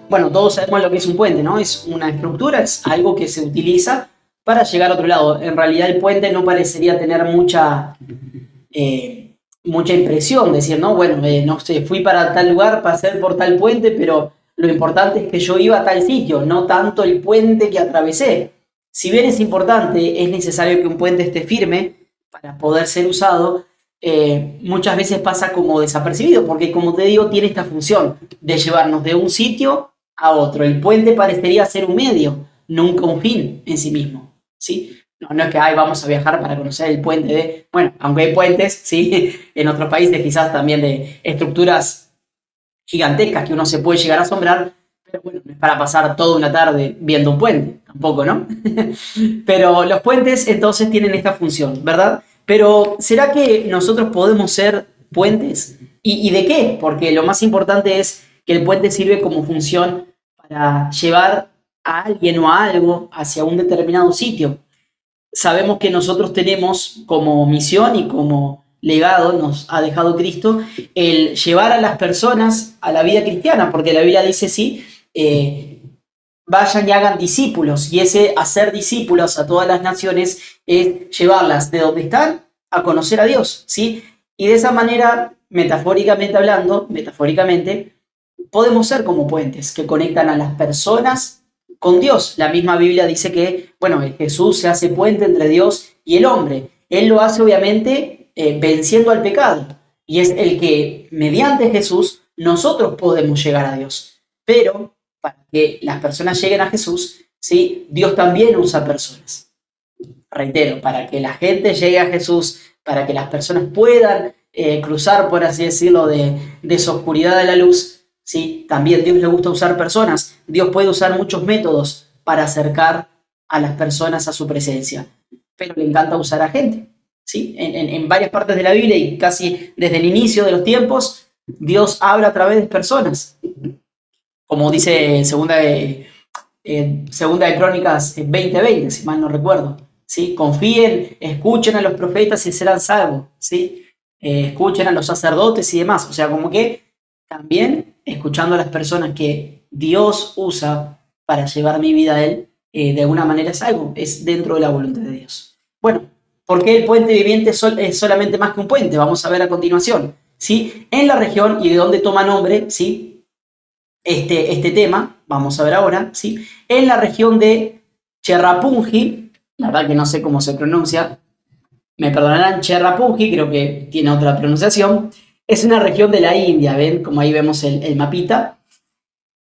bueno, todos sabemos lo que es un puente, ¿no? Es una estructura, es algo que se utiliza para llegar a otro lado. En realidad el puente no parecería tener mucha impresión, decir, no, bueno, no sé, fui para tal lugar, pasé por tal puente, pero lo importante es que yo iba a tal sitio, no tanto el puente que atravesé. Si bien es importante, es necesario que un puente esté firme para poder ser usado, muchas veces pasa como desapercibido, porque como te digo, tiene esta función de llevarnos de un sitio a otro. El puente parecería ser un medio, nunca un fin en sí mismo, ¿sí? No, no es que ay, vamos a viajar para conocer el puente de... Bueno, aunque hay puentes, ¿sí? En otros países quizás también de estructuras gigantescas que uno se puede llegar a asombrar, pero bueno, no es para pasar toda una tarde viendo un puente, tampoco, ¿no? Pero los puentes entonces tienen esta función, ¿verdad? Pero ¿será que nosotros podemos ser puentes? ¿Y de qué? Porque lo más importante es que el puente sirve como función para llevar a alguien o a algo hacia un determinado sitio. Sabemos que nosotros tenemos como misión y como legado, nos ha dejado Cristo, el llevar a las personas a la vida cristiana, porque la Biblia dice, sí, vayan y hagan discípulos, y ese hacer discípulos a todas las naciones es llevarlas de donde están a conocer a Dios, ¿sí? Y de esa manera, metafóricamente hablando, podemos ser como puentes que conectan a las personas con Dios. La misma Biblia dice que, bueno, Jesús se hace puente entre Dios y el hombre. Él lo hace obviamente venciendo al pecado. Y es el que, mediante Jesús, nosotros podemos llegar a Dios. Pero para que las personas lleguen a Jesús, ¿sí? Dios también usa personas. Reitero, para que la gente llegue a Jesús, para que las personas puedan cruzar, por así decirlo, de esa oscuridad a la luz, ¿sí? También Dios le gusta usar personas. Dios puede usar muchos métodos para acercar a las personas a su presencia, pero le encanta usar a gente, ¿sí? En varias partes de la Biblia y casi desde el inicio de los tiempos, Dios habla a través de personas, como dice segunda de Crónicas 20:20, si mal no recuerdo, ¿sí? Confíen, escuchen a los profetas y serán salvos, ¿sí? Escuchen a los sacerdotes y demás, o sea, como que también escuchando a las personas que Dios usa para llevar mi vida a Él, de alguna manera es algo, es dentro de la voluntad de Dios. Bueno, ¿por qué el puente viviente es solamente más que un puente? Vamos a ver a continuación, ¿sí? En la región y de dónde toma nombre, ¿sí? Este tema, vamos a ver ahora, ¿sí? En la región de Cherrapunji, la verdad que no sé cómo se pronuncia, me perdonarán, Cherrapunji, creo que tiene otra pronunciación, es una región de la India, ¿ven? Como ahí vemos el mapita,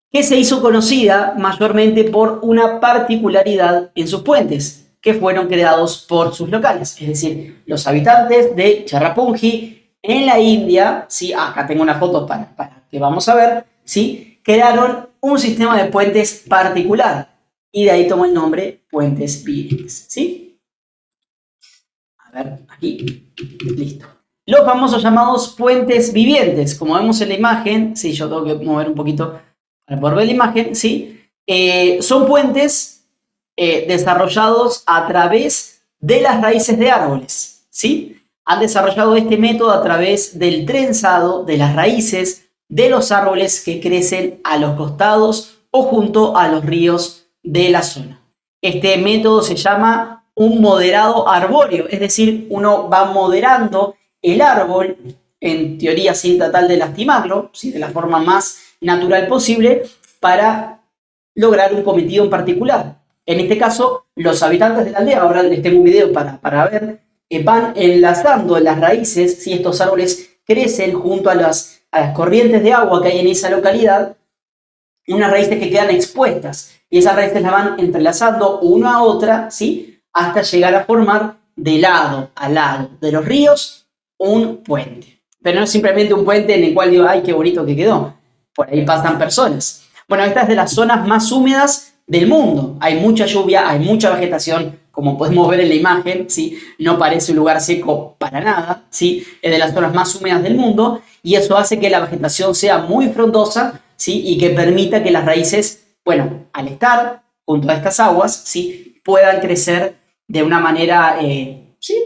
que se hizo conocida mayormente por una particularidad en sus puentes, que fueron creados por sus locales, es decir, los habitantes de Cherrapunji en la India, ¿sí? Acá tengo una foto para que vamos a ver, ¿sí? Crearon un sistema de puentes particular y de ahí tomó el nombre puentes vivientes, ¿sí? A ver, aquí, listo. Los famosos llamados puentes vivientes, como vemos en la imagen, sí, yo tengo que mover un poquito para poder ver la imagen, ¿sí? Son puentes desarrollados a través de las raíces de árboles, ¿sí? Han desarrollado este método a través del trenzado de las raíces de los árboles que crecen a los costados o junto a los ríos de la zona. Este método se llama un moderado arbóreo, es decir, uno va moderando el árbol, en teoría sin tratar de lastimarlo, ¿sí? De la forma más natural posible, para lograr un cometido en particular. En este caso, los habitantes de la aldea, ahora les tengo un video para ver, van enlazando las raíces, si estos árboles crecen junto a las corrientes de agua que hay en esa localidad, unas raíces que quedan expuestas, y esas raíces las van entrelazando una a otra, ¿sí? Hasta llegar a formar de lado a lado de los ríos un puente. Pero no es simplemente un puente en el cual digo, ay, qué bonito que quedó. Por ahí pasan personas. Bueno, esta es de las zonas más húmedas del mundo. Hay mucha lluvia, hay mucha vegetación, como podemos ver en la imagen, ¿sí? No parece un lugar seco para nada, ¿sí? Es de las zonas más húmedas del mundo y eso hace que la vegetación sea muy frondosa, ¿sí? Y que permita que las raíces, bueno, al estar junto a estas aguas, ¿sí? Puedan crecer de una manera, sí,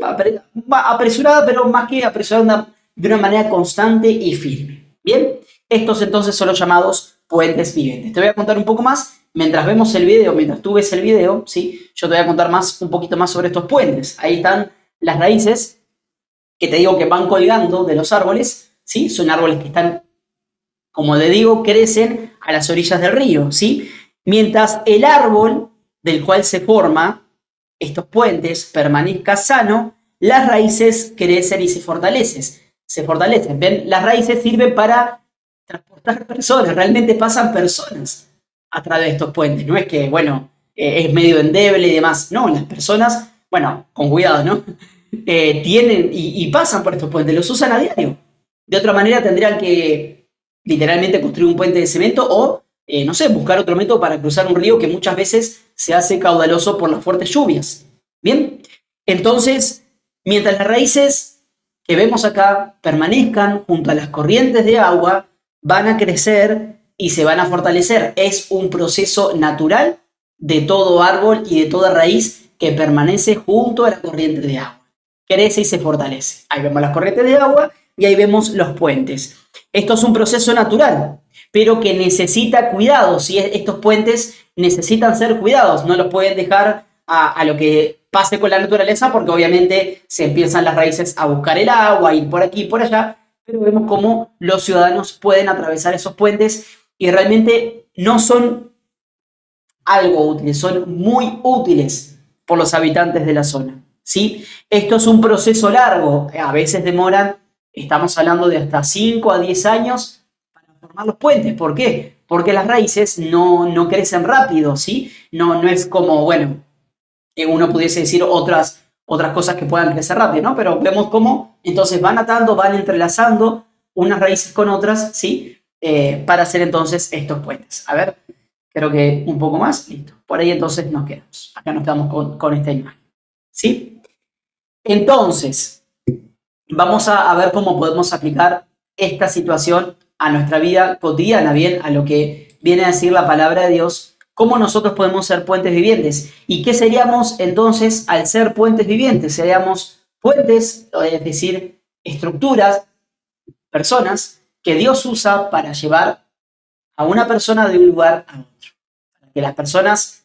apresurada, pero más que apresurada, de una manera constante y firme. Bien, estos entonces son los llamados puentes vivientes. Te voy a contar un poco más mientras vemos el video, mientras tú ves el video, ¿sí? Yo te voy a contar un poquito más sobre estos puentes. Ahí están las raíces que te digo que van colgando de los árboles, ¿sí? Son árboles que están, como te digo, crecen a las orillas del río, ¿sí? Mientras el árbol del cual se forma estos puentes permanezca sano, las raíces crecen y se fortalecen. ¿Ven? Las raíces sirven para transportar personas, realmente pasan personas a través de estos puentes. No es que, bueno, es medio endeble y demás. No, las personas, bueno, con cuidado, ¿no? Tienen y pasan por estos puentes, los usan a diario. De otra manera tendrían que literalmente construir un puente de cemento o, no sé, buscar otro método para cruzar un río que muchas veces se hace caudaloso por las fuertes lluvias. Bien, entonces, mientras las raíces que vemos acá permanezcan junto a las corrientes de agua, van a crecer y se van a fortalecer. Es un proceso natural de todo árbol y de toda raíz que permanece junto a la corriente de agua. Crece y se fortalece. Ahí vemos las corrientes de agua y ahí vemos los puentes. Esto es un proceso natural, pero que necesita cuidados. ¿Sí? Estos puentes necesitan ser cuidados, no los pueden dejar a lo que pase con la naturaleza, porque obviamente se empiezan las raíces a buscar el agua, ir por aquí y por allá, pero vemos cómo los ciudadanos pueden atravesar esos puentes y realmente no son algo útiles, son muy útiles por los habitantes de la zona. ¿Sí? Esto es un proceso largo, a veces demoran, estamos hablando de hasta 5 a 10 años para formar los puentes. ¿Por qué? Porque las raíces no crecen rápido, ¿sí? No es como, bueno, uno pudiese decir otras cosas que puedan crecer rápido, ¿no? Pero vemos cómo entonces van atando, van entrelazando unas raíces con otras, ¿sí? Para hacer entonces estos puentes. A ver, creo que un poco más, listo. Por ahí entonces nos quedamos. Acá nos quedamos con esta imagen, ¿sí? Entonces, vamos a ver cómo podemos aplicar esta situación a nuestra vida cotidiana, bien, a lo que viene a decir la palabra de Dios, cómo nosotros podemos ser puentes vivientes. ¿Y qué seríamos entonces al ser puentes vivientes? Seríamos puentes, es decir, estructuras, personas que Dios usa para llevar a una persona de un lugar a otro. Para que las personas,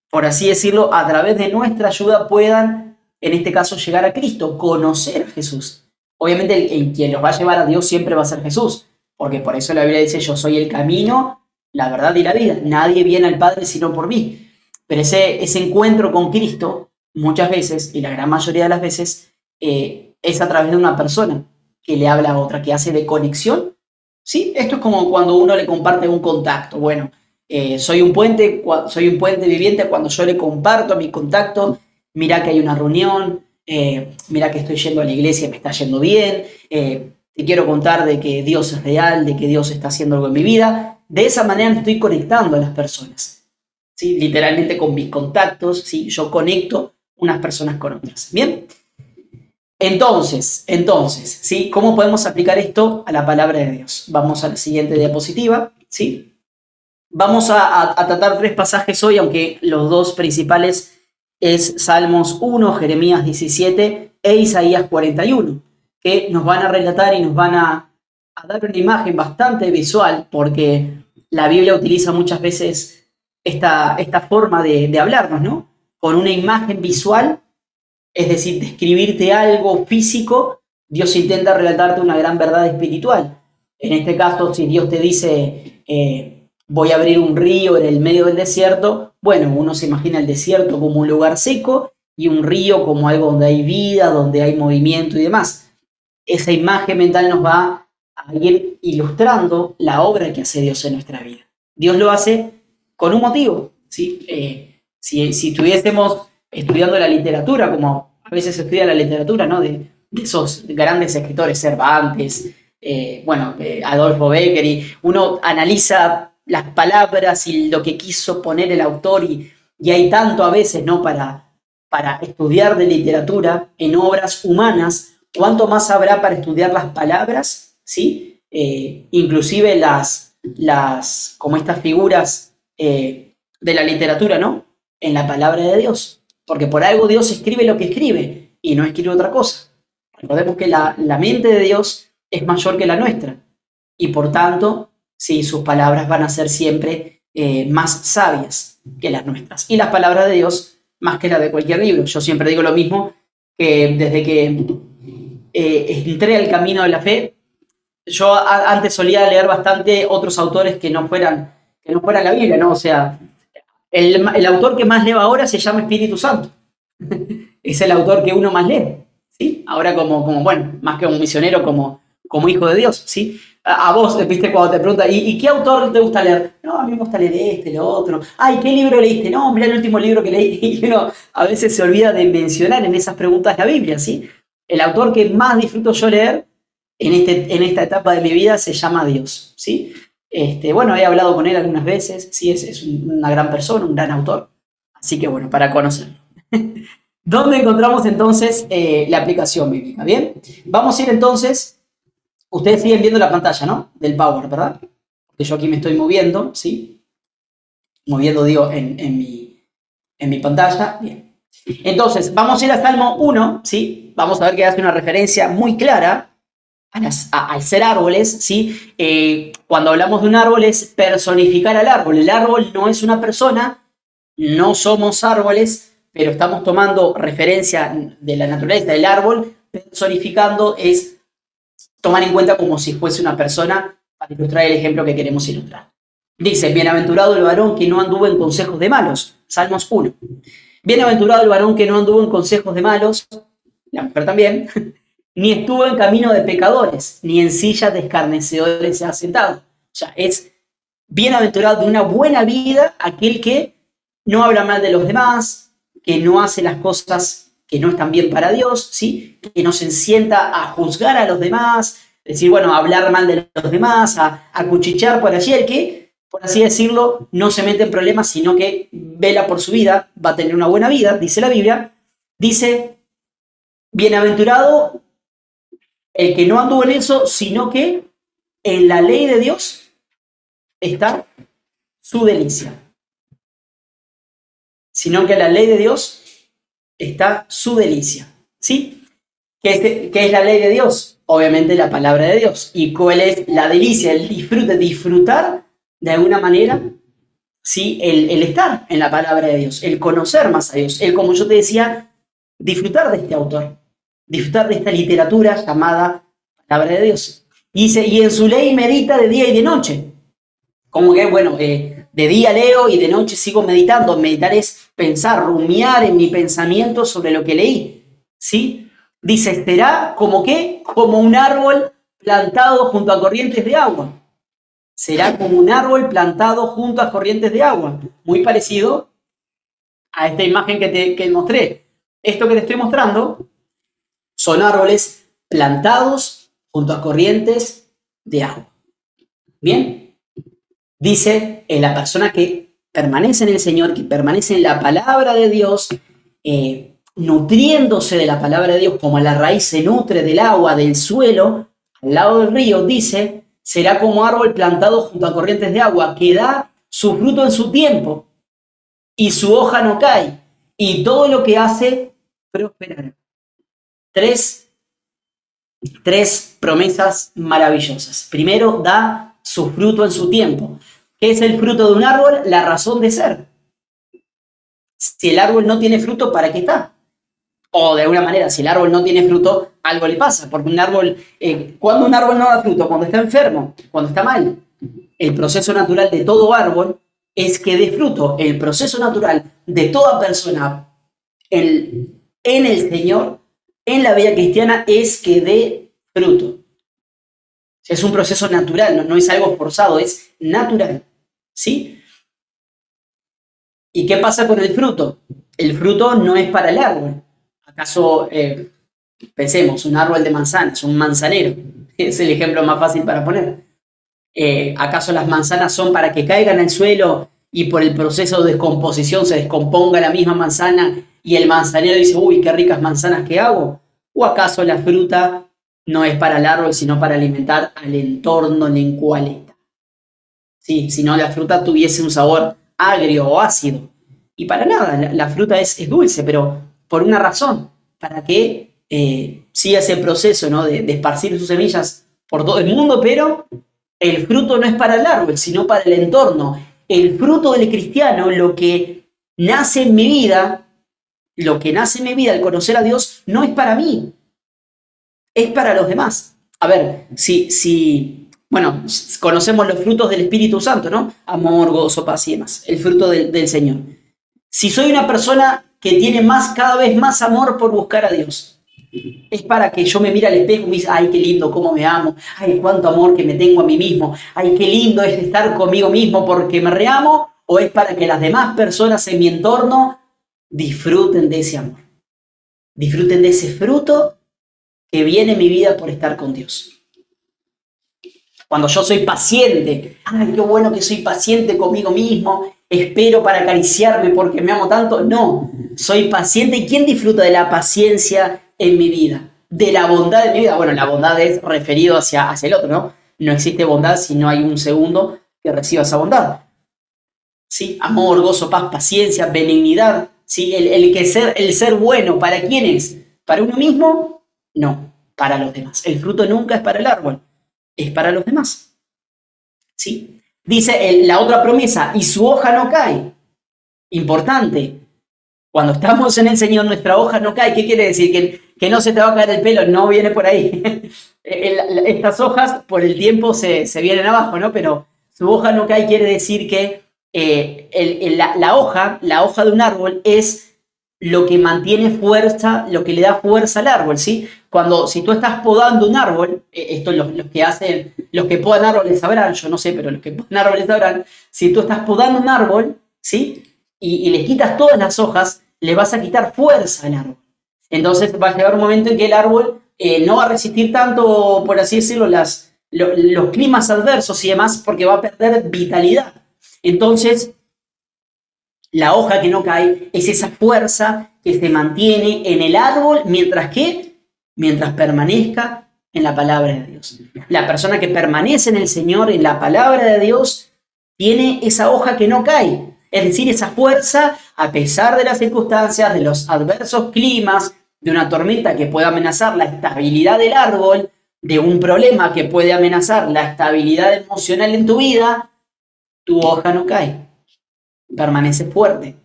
por así decirlo, a través de nuestra ayuda puedan, en este caso, llegar a Cristo, conocer a Jesús. Obviamente el quien los va a llevar a Dios siempre va a ser Jesús, porque por eso la Biblia dice, yo soy el camino, la verdad y la vida. Nadie viene al Padre sino por mí. Pero ese encuentro con Cristo, muchas veces, y la gran mayoría de las veces, es a través de una persona que le habla a otra, que hace de conexión. ¿Sí? Esto es como cuando uno le comparte un contacto. Bueno, soy un puente viviente cuando yo le comparto a mi contacto, mira que hay una reunión, mira que estoy yendo a la iglesia y me está yendo bien, te quiero contar de que Dios es real, de que Dios está haciendo algo en mi vida. De esa manera me estoy conectando a las personas, ¿sí? Literalmente con mis contactos, ¿sí? Yo conecto unas personas con otras. ¿Bien? Entonces, ¿sí? ¿Cómo podemos aplicar esto a la palabra de Dios? Vamos a la siguiente diapositiva, ¿sí? Vamos a tratar 3 pasajes hoy, aunque los 2 principales es Salmos 1, Jeremías 17 e Isaías 41, que nos van a relatar y nos van a dar una imagen bastante visual, porque la Biblia utiliza muchas veces esta forma de hablarnos, ¿no? Con una imagen visual, es decir, describirte algo físico, Dios intenta relatarte una gran verdad espiritual. En este caso, si Dios te dice, voy a abrir un río en el medio del desierto, bueno, uno se imagina el desierto como un lugar seco y un río como algo donde hay vida, donde hay movimiento y demás. Esa imagen mental nos va a ir ilustrando la obra que hace Dios en nuestra vida. Dios lo hace con un motivo, ¿sí? Si estuviésemos estudiando la literatura, como a veces se estudia la literatura, ¿no? De esos grandes escritores, Cervantes, Adolfo Bécquer, y uno analiza las palabras y lo que quiso poner el autor, y hay tanto a veces, ¿no? Para estudiar de literatura en obras humanas, ¿cuánto más habrá para estudiar las palabras? ¿Sí? Inclusive como estas figuras de la literatura, ¿no? En la palabra de Dios. Porque por algo Dios escribe lo que escribe y no escribe otra cosa. Recordemos que la mente de Dios es mayor que la nuestra y por tanto, sí, sus palabras van a ser siempre más sabias que las nuestras. Y las palabras de Dios más que las de cualquier libro. Yo siempre digo lo mismo, que desde que entré al camino de la fe, yo antes solía leer bastante otros autores que no fueran la Biblia, ¿no? O sea, el autor que más leo ahora se llama Espíritu Santo. Es el autor que uno más lee, ¿sí? Ahora bueno, más que un misionero, como hijo de Dios, ¿sí? A vos, viste, cuando te preguntan, ¿y qué autor te gusta leer? No, a mí me gusta leer este, lo otro. Ay, ¿qué libro leíste? No, mira el último libro que leí. Y uno a veces se olvida de mencionar en esas preguntas la Biblia, ¿sí? El autor que más disfruto yo leer en esta etapa de mi vida se llama Dios, ¿sí? Bueno, he hablado con él algunas veces, sí, es una gran persona, un gran autor. Así que bueno, para conocerlo. ¿Dónde encontramos entonces la aplicación bíblica? Bien, vamos a ir entonces, ustedes siguen viendo la pantalla, ¿no? Del Power, ¿verdad? Porque yo aquí me estoy moviendo, ¿sí? Moviendo, digo, en mi pantalla. Bien. Entonces, vamos a ir a Salmo 1, ¿sí? Vamos a ver que hace una referencia muy clara al ser árboles, ¿sí? Cuando hablamos de un árbol es personificar al árbol. El árbol no es una persona, no somos árboles, pero estamos tomando referencia de la naturaleza del árbol, personificando es tomar en cuenta como si fuese una persona para ilustrar el ejemplo que queremos ilustrar. Dice, bienaventurado el varón que no anduvo en consejos de malos, Salmos 1. Bienaventurado el varón que no anduvo en consejos de malos, la mujer también, ni estuvo en camino de pecadores, ni en sillas de escarnecedores se ha sentado. O sea, es bienaventurado de una buena vida aquel que no habla mal de los demás, que no hace las cosas que no están bien para Dios, ¿sí? Que no se sienta a juzgar a los demás, decir, bueno, hablar mal de los demás, a cuchichear por allí, el que, por así decirlo, no se mete en problemas, sino que vela por su vida, va a tener una buena vida, dice la Biblia. Dice, bienaventurado el que no anduvo en eso, sino que en la ley de Dios está su delicia. Sino que en la ley de Dios está su delicia. ¿Sí? ¿Qué es la ley de Dios? Obviamente la palabra de Dios. ¿Y cuál es la delicia? El disfrutar de alguna manera, ¿sí? El estar en la palabra de Dios, el conocer más a Dios, el, como yo te decía, disfrutar de este autor, disfrutar de esta literatura llamada palabra de Dios. Y dice, y en su ley medita de día y de noche. Como que, bueno, de día leo y de noche sigo meditando. Meditar es pensar, rumiar en mi pensamiento sobre lo que leí, ¿sí? Dice, será como que, como un árbol plantado junto a corrientes de agua. Será como un árbol plantado junto a corrientes de agua. Muy parecido a esta imagen que mostré. Esto que te estoy mostrando son árboles plantados junto a corrientes de agua. Bien. Dice, la persona que permanece en el Señor, que permanece en la palabra de Dios, nutriéndose de la palabra de Dios, como la raíz se nutre del agua, del suelo, al lado del río, dice, será como árbol plantado junto a corrientes de agua, que da su fruto en su tiempo, y su hoja no cae, y todo lo que hace prosperará. Tres promesas maravillosas. Primero, da su fruto en su tiempo. ¿Qué es el fruto de un árbol? La razón de ser. Si el árbol no tiene fruto, ¿para qué está? O de alguna manera, si el árbol no tiene fruto, algo le pasa. Porque un árbol, ¿cuándo un árbol no da fruto? Cuando está enfermo, cuando está mal. El proceso natural de todo árbol es que dé fruto. El proceso natural de toda persona en el Señor, en la vida cristiana, es que dé fruto. Es un proceso natural, no es algo forzado, es natural. ¿Sí? ¿Y qué pasa con el fruto? El fruto no es para el árbol. ¿Acaso, pensemos, un árbol de manzanas, un manzanero? Es el ejemplo más fácil para poner. ¿Acaso las manzanas son para que caigan al suelo y por el proceso de descomposición se descomponga la misma manzana y el manzanero dice, uy, qué ricas manzanas que hago? ¿O acaso la fruta no es para el árbol, sino para alimentar al entorno en el cual está? Sí, si no, la fruta tuviese un sabor agrio o ácido. Y para nada, la fruta es dulce, pero por una razón, para que siga ese proceso, ¿no? de esparcir sus semillas por todo el mundo, pero El fruto no es para el árbol, sino para el entorno. El fruto del cristiano, lo que nace en mi vida, al conocer a Dios, no es para mí, es para los demás. A ver, bueno, conocemos los frutos del Espíritu Santo, ¿no? Amor, gozo, paz y demás. El fruto del Señor. Si soy una persona que tiene cada vez más amor por buscar a Dios, es para que yo me mire al espejo y me diga, ay, qué lindo, cómo me amo, ay, cuánto amor que me tengo a mí mismo, ay, qué lindo es estar conmigo mismo porque me reamo, o es para que las demás personas en mi entorno disfruten de ese amor, disfruten de ese fruto que viene en mi vida por estar con Dios. Cuando yo soy paciente, ay, qué bueno que soy paciente conmigo mismo, espero para acariciarme porque me amo tanto. No, soy paciente. ¿Y quién disfruta de la paciencia en mi vida? De la bondad en mi vida. Bueno, la bondad es referido hacia el otro, ¿no? No existe bondad si no hay un segundo que reciba esa bondad. ¿Sí? Amor, gozo, paz, paciencia, benignidad. ¿Sí? El ser bueno, ¿para quién es? ¿Para uno mismo? No, para los demás. El fruto nunca es para el árbol, es para los demás. ¿Sí? Dice la otra promesa, y su hoja no cae. Importante. Cuando estamos en el Señor, nuestra hoja no cae. ¿Qué quiere decir? Que no se te va a caer el pelo, no viene por ahí. Estas hojas por el tiempo se vienen abajo, ¿no? Pero su hoja no cae quiere decir que la hoja de un árbol es lo que mantiene fuerza, lo que le da fuerza al árbol, ¿sí? Si tú estás podando un árbol, esto los que podan árboles sabrán, yo no sé, pero los que podan árboles sabrán, si tú estás podando un árbol, ¿sí? Y le quitas todas las hojas, le vas a quitar fuerza al árbol. Entonces va a llegar un momento en que el árbol no va a resistir tanto, por así decirlo, los climas adversos y demás, porque va a perder vitalidad. Entonces, la hoja que no cae es esa fuerza que se mantiene en el árbol, mientras permanezca en la palabra de Dios. La persona que permanece en el Señor, en la palabra de Dios, tiene esa hoja que no cae. Es decir, esa fuerza, a pesar de las circunstancias, de los adversos climas, de una tormenta que pueda amenazar la estabilidad del árbol, de un problema que puede amenazar la estabilidad emocional en tu vida, tu hoja no cae. Permanece fuerte.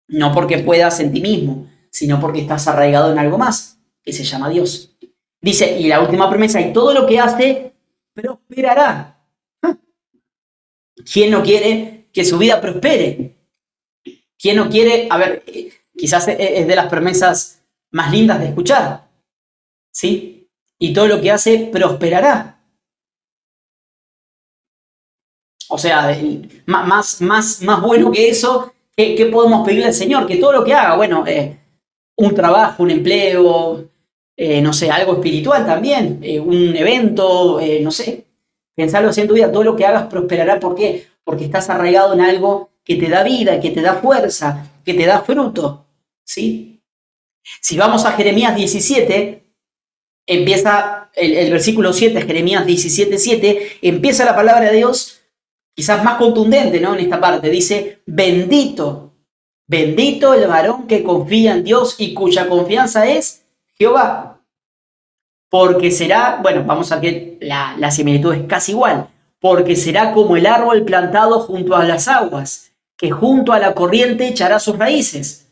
No porque puedas en ti mismo, sino porque estás arraigado en algo más, que se llama Dios. Dice, y la última promesa, y todo lo que hace prosperará. ¿Quién no quiere que su vida prospere? ¿Quién no quiere? A ver, quizás es de las promesas más lindas de escuchar, ¿sí? Y todo lo que hace prosperará. O sea, más bueno que eso, ¿qué podemos pedirle al Señor? Que todo lo que haga, bueno, un trabajo, un empleo, no sé, algo espiritual también, un evento, no sé, pensarlo así en tu vida, todo lo que hagas prosperará. ¿Por qué? Porque estás arraigado en algo que te da vida, que te da fuerza, que te da fruto, ¿sí? Si vamos a Jeremías 17, empieza el versículo 7, Jeremías 17, 7, empieza la palabra de Dios, quizás más contundente, ¿no? En esta parte, dice, bendito el varón que confía en Dios y cuya confianza es Jehová. Porque será, bueno, vamos a ver que la similitud es casi igual, porque será como el árbol plantado junto a las aguas, que junto a la corriente echará sus raíces.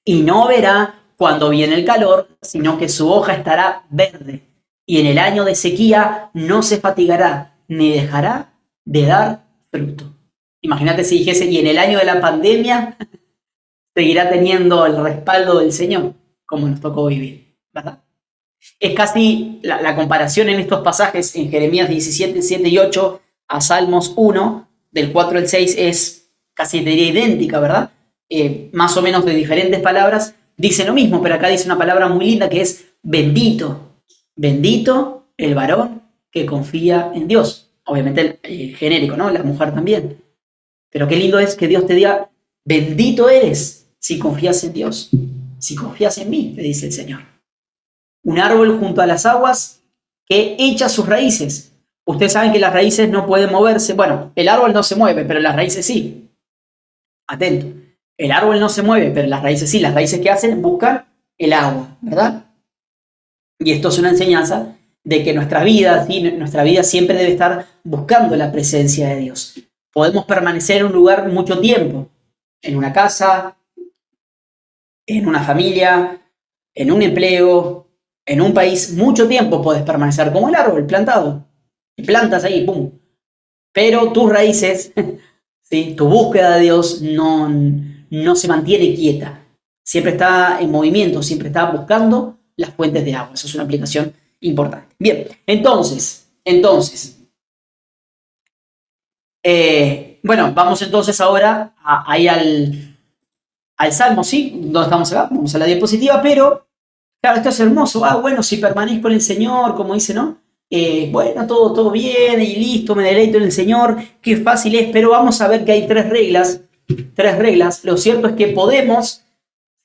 Y no verá cuando viene el calor, sino que su hoja estará verde. Y en el año de sequía no se fatigará, ni dejará de dar fruto. Imagínate si dijese, y en el año de la pandemia seguirá teniendo el respaldo del Señor, como nos tocó vivir, ¿verdad? Es casi la comparación en estos pasajes, en Jeremías 17, 7 y 8, a Salmos 1, del 4 al 6, es casi, te diría, idéntica, ¿verdad? Más o menos de diferentes palabras, dice lo mismo, pero acá dice una palabra muy linda que es bendito. Bendito el varón que confía en Dios. Obviamente el genérico, ¿no? La mujer también. Pero qué lindo es que Dios te diga, bendito eres si confías en Dios, si confías en mí, te dice el Señor. Un árbol junto a las aguas que echa sus raíces. Ustedes saben que las raíces no pueden moverse. Bueno, el árbol no se mueve, pero las raíces sí. Atento. El árbol no se mueve, pero las raíces sí. Las raíces que hacen buscan el agua, ¿verdad? Y esto es una enseñanza de que nuestra vida, ¿sí? Nuestra vida siempre debe estar buscando la presencia de Dios. Podemos permanecer en un lugar mucho tiempo, en una casa, en una familia, en un empleo, en un país, mucho tiempo puedes permanecer como el árbol plantado. Te plantas ahí, ¡pum! Pero tus raíces, ¿sí? Tu búsqueda de Dios no se mantiene quieta. Siempre está en movimiento, siempre está buscando las fuentes de agua. Esa es una aplicación importante. Bien, entonces, bueno, vamos entonces ahora ahí al Salmo, ¿sí? ¿Dónde estamos acá? Vamos a la diapositiva, pero, claro, esto es hermoso. Bueno, si permanezco en el Señor, como dice, ¿no? Bueno, todo bien y listo, me deleito en el Señor, qué fácil es, pero vamos a ver que hay tres reglas. Lo cierto es que podemos,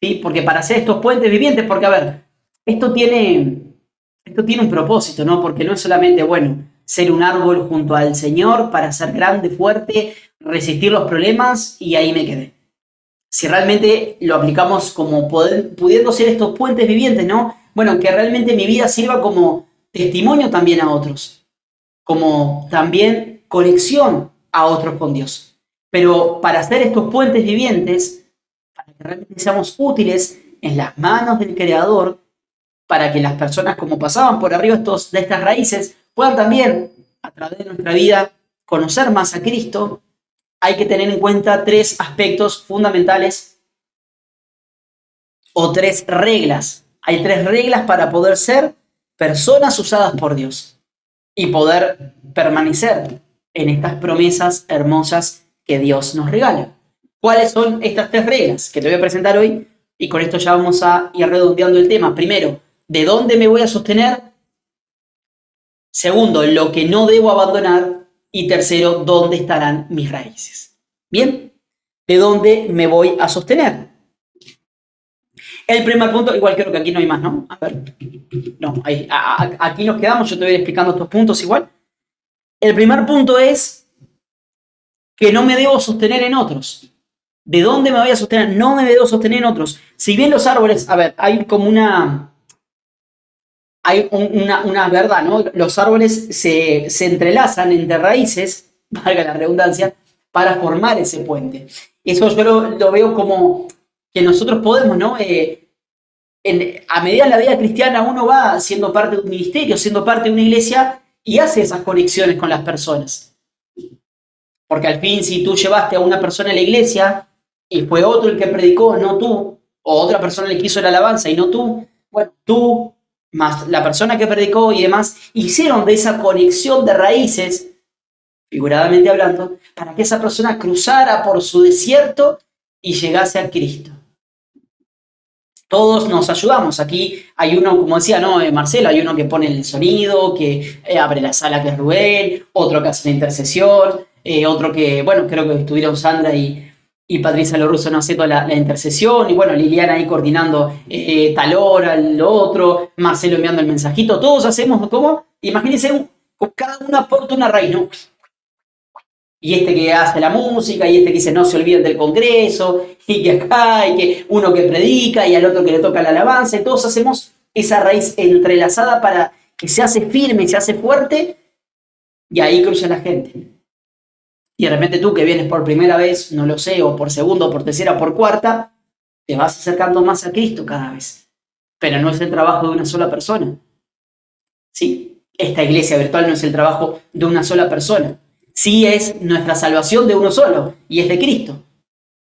¿sí? Porque para hacer estos puentes vivientes, porque, a ver, esto tiene un propósito, ¿no? Porque no es solamente, bueno, ser un árbol junto al Señor para ser grande, fuerte, resistir los problemas y ahí me quedé. Si realmente lo aplicamos como pudiendo ser estos puentes vivientes, ¿no? Bueno, que realmente mi vida sirva como testimonio también a otros, como también conexión a otros con Dios. Pero para hacer estos puentes vivientes, para que realmente seamos útiles en las manos del Creador, para que las personas, como pasaban por arriba de estas raíces, puedan también, a través de nuestra vida, conocer más a Cristo, hay que tener en cuenta tres aspectos fundamentales o tres reglas. Hay tres reglas para poder ser personas usadas por Dios y poder permanecer en estas promesas hermosas que Dios nos regala. ¿Cuáles son estas tres reglas que te voy a presentar hoy? Y con esto ya vamos a ir redondeando el tema. Primero, ¿de dónde me voy a sostener? Segundo, lo que no debo abandonar. Y tercero, ¿dónde estarán mis raíces? Bien, ¿de dónde me voy a sostener? El primer punto, igual creo que aquí no hay más, ¿no? A ver, no, aquí nos quedamos, yo te voy a ir explicando estos puntos igual. El primer punto es que no me debo sostener en otros. ¿De dónde me voy a sostener? No me debo sostener en otros. Si bien los árboles, a ver, hay como una verdad, ¿no? Los árboles se entrelazan entre raíces, valga la redundancia, para formar ese puente. Eso yo lo veo como que nosotros podemos, ¿no? A medida de la vida cristiana uno va siendo parte de un ministerio, siendo parte de una iglesia y hace esas conexiones con las personas. Porque al fin, si tú llevaste a una persona a la iglesia y fue otro el que predicó, no tú, o otra persona le quiso la alabanza y no tú, bueno, tú más la persona que predicó y demás, hicieron de esa conexión de raíces, figuradamente hablando, para que esa persona cruzara por su desierto y llegase a Cristo. Todos nos ayudamos. Aquí hay uno, como decía, ¿no? Marcelo, hay uno que pone el sonido, que abre la sala, que es Rubén, otro que hace la intercesión, otro que, bueno, creo que estuvieron Sandra y Patricia Lorusso no haciendo la intercesión, y bueno, Liliana ahí coordinando tal hora, lo otro, Marcelo enviando el mensajito, todos hacemos, ¿cómo? Imagínense, cada uno aporta una raíz, ¿no? Y este que hace la música, y este que dice no se olviden del Congreso, y que acá, y que uno que predica, y al otro que le toca la alabanza, y todos hacemos esa raíz entrelazada para que se hace firme, se hace fuerte, y ahí cruza la gente. Y de repente tú que vienes por primera vez, no lo sé, o por segunda, o por tercera, o por cuarta, te vas acercando más a Cristo cada vez. Pero no es el trabajo de una sola persona. ¿Sí? Esta iglesia virtual no es el trabajo de una sola persona. Sí es nuestra salvación de uno solo, y es de Cristo.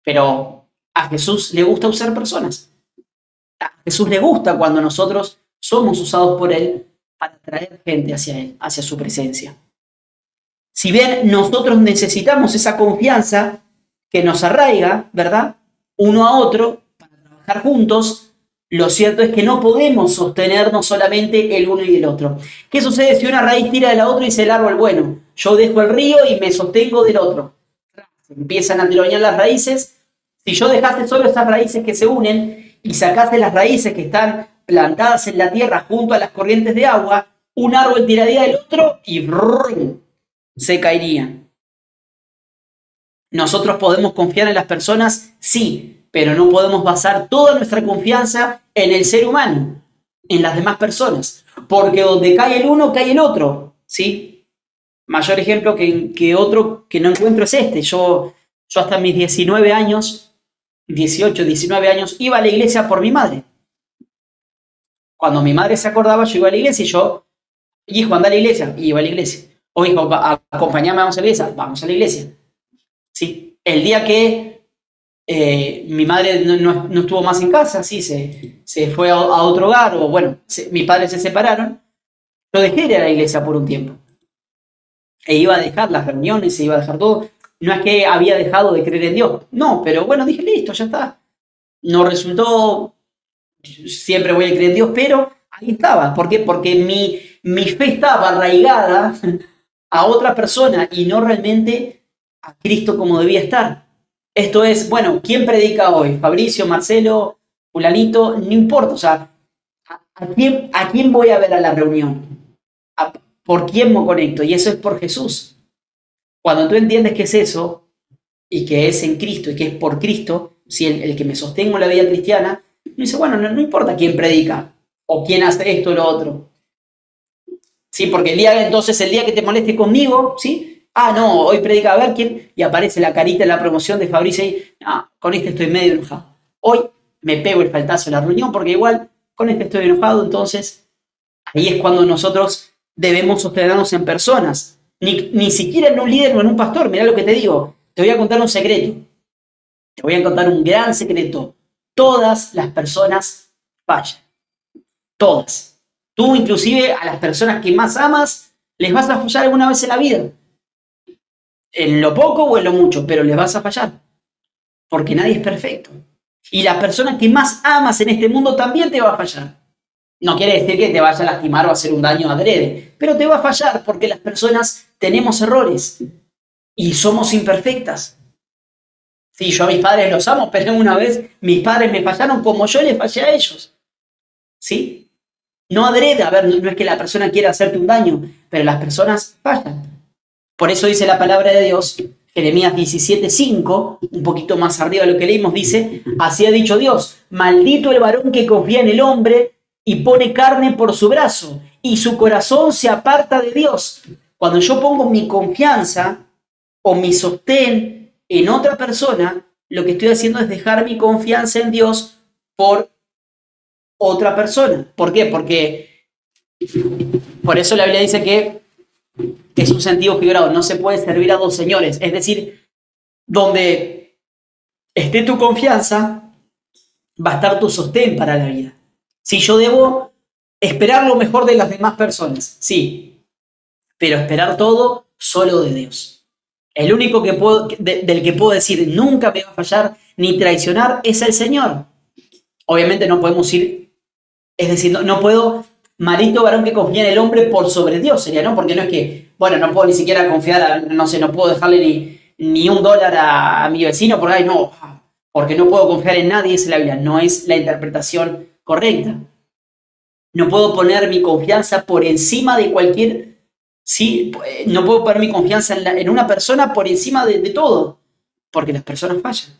Pero a Jesús le gusta usar personas. A Jesús le gusta cuando nosotros somos usados por Él para traer gente hacia Él, hacia su presencia. Si bien nosotros necesitamos esa confianza que nos arraiga, ¿verdad? Uno a otro, para trabajar juntos, lo cierto es que no podemos sostenernos solamente el uno y el otro. ¿Qué sucede si una raíz tira de la otra y dice el árbol, bueno, yo dejo el río y me sostengo del otro? Empiezan a tironear las raíces. Si yo dejaste solo esas raíces que se unen y sacaste las raíces que están plantadas en la tierra junto a las corrientes de agua, un árbol tiraría del otro y ¡brum!, se caerían. ¿Nosotros podemos confiar en las personas? Sí, pero no podemos basar toda nuestra confianza en el ser humano, en las demás personas. porque donde cae el uno, cae el otro, ¿sí? Mayor ejemplo que otro que no encuentro es este. Yo hasta mis 19 años, 18, 19 años, iba a la iglesia por mi madre. Cuando mi madre se acordaba, yo iba a la iglesia y yo, hijo, anda a la iglesia, y iba a la iglesia. O hijo, acompáñame, vamos a la iglesia, vamos a la iglesia. ¿Sí? El día que mi madre no estuvo más en casa, sí, se fue a otro hogar, o bueno, mis padres se separaron, yo dejé de ir a la iglesia por un tiempo. E iba a dejar las reuniones, se iba a dejar todo. No es que había dejado de creer en Dios, no, pero bueno, dije, listo, ya está. No resultó, siempre voy a creer en Dios, pero ahí estaba. ¿Por qué? Porque mi fe estaba arraigada a otra persona y no realmente a Cristo como debía estar. Esto es, bueno, ¿quién predica hoy? Fabricio, Marcelo, fulanito, no importa. O sea, ¿a quién voy a ver a la reunión? ¿Por quién me conecto? Y eso es por Jesús. Cuando tú entiendes que es eso, y que es en Cristo, y que es por Cristo, si el que me sostengo en la vida cristiana, me dice, bueno, no importa quién predica, o quién hace esto o lo otro. ¿Sí? Porque el día que te moleste conmigo, ¿sí? Ah, no, hoy predica a ver quién, y aparece la carita en la promoción de Fabricio y, con este estoy medio enojado. Hoy me pego el faltazo en la reunión porque igual con este estoy enojado, entonces ahí es cuando nosotros debemos sostenernos en personas, ni siquiera en un líder o en un pastor. Mirá lo que te digo, te voy a contar un secreto, te voy a contar un gran secreto. Todas las personas fallan, todas. Tú inclusive a las personas que más amas les vas a fallar alguna vez en la vida, en lo poco o en lo mucho, pero les vas a fallar, porque nadie es perfecto. Y las personas que más amas en este mundo también te va a fallar. No quiere decir que te vaya a lastimar o a hacer un daño adrede, pero te va a fallar porque las personas tenemos errores y somos imperfectas. Sí, yo a mis padres los amo, pero una vez mis padres me fallaron como yo les fallé a ellos. ¿Sí? No adrede, a ver, no es que la persona quiera hacerte un daño, pero las personas fallan. Por eso dice la palabra de Dios, Jeremías 17:5, un poquito más arriba de lo que leímos, dice, así ha dicho Dios, maldito el varón que confía en el hombre y pone carne por su brazo, y su corazón se aparta de Dios. Cuando yo pongo mi confianza o mi sostén en otra persona, lo que estoy haciendo es dejar mi confianza en Dios por otra persona. ¿Por qué? Porque por eso la Biblia dice que es un sentido figurado, no se puede servir a dos señores. Es decir, donde esté tu confianza, va a estar tu sostén para la vida. Si yo debo esperar lo mejor de las demás personas, sí, pero esperar todo solo de Dios. El único del que puedo decir nunca me va a fallar ni traicionar es el Señor. Obviamente no podemos ir, es decir, no puedo, maldito varón que confía en el hombre por sobre Dios, sería, ¿no? Porque no es que, bueno, no puedo ni siquiera confiar, no sé, no puedo dejarle ni $1 a mi vecino, porque, ay, no, porque no puedo confiar en nadie, es la Biblia, no es la interpretación correcta. No puedo poner mi confianza por encima de cualquier, sí, no puedo poner mi confianza en una persona por encima de todo, porque las personas fallan.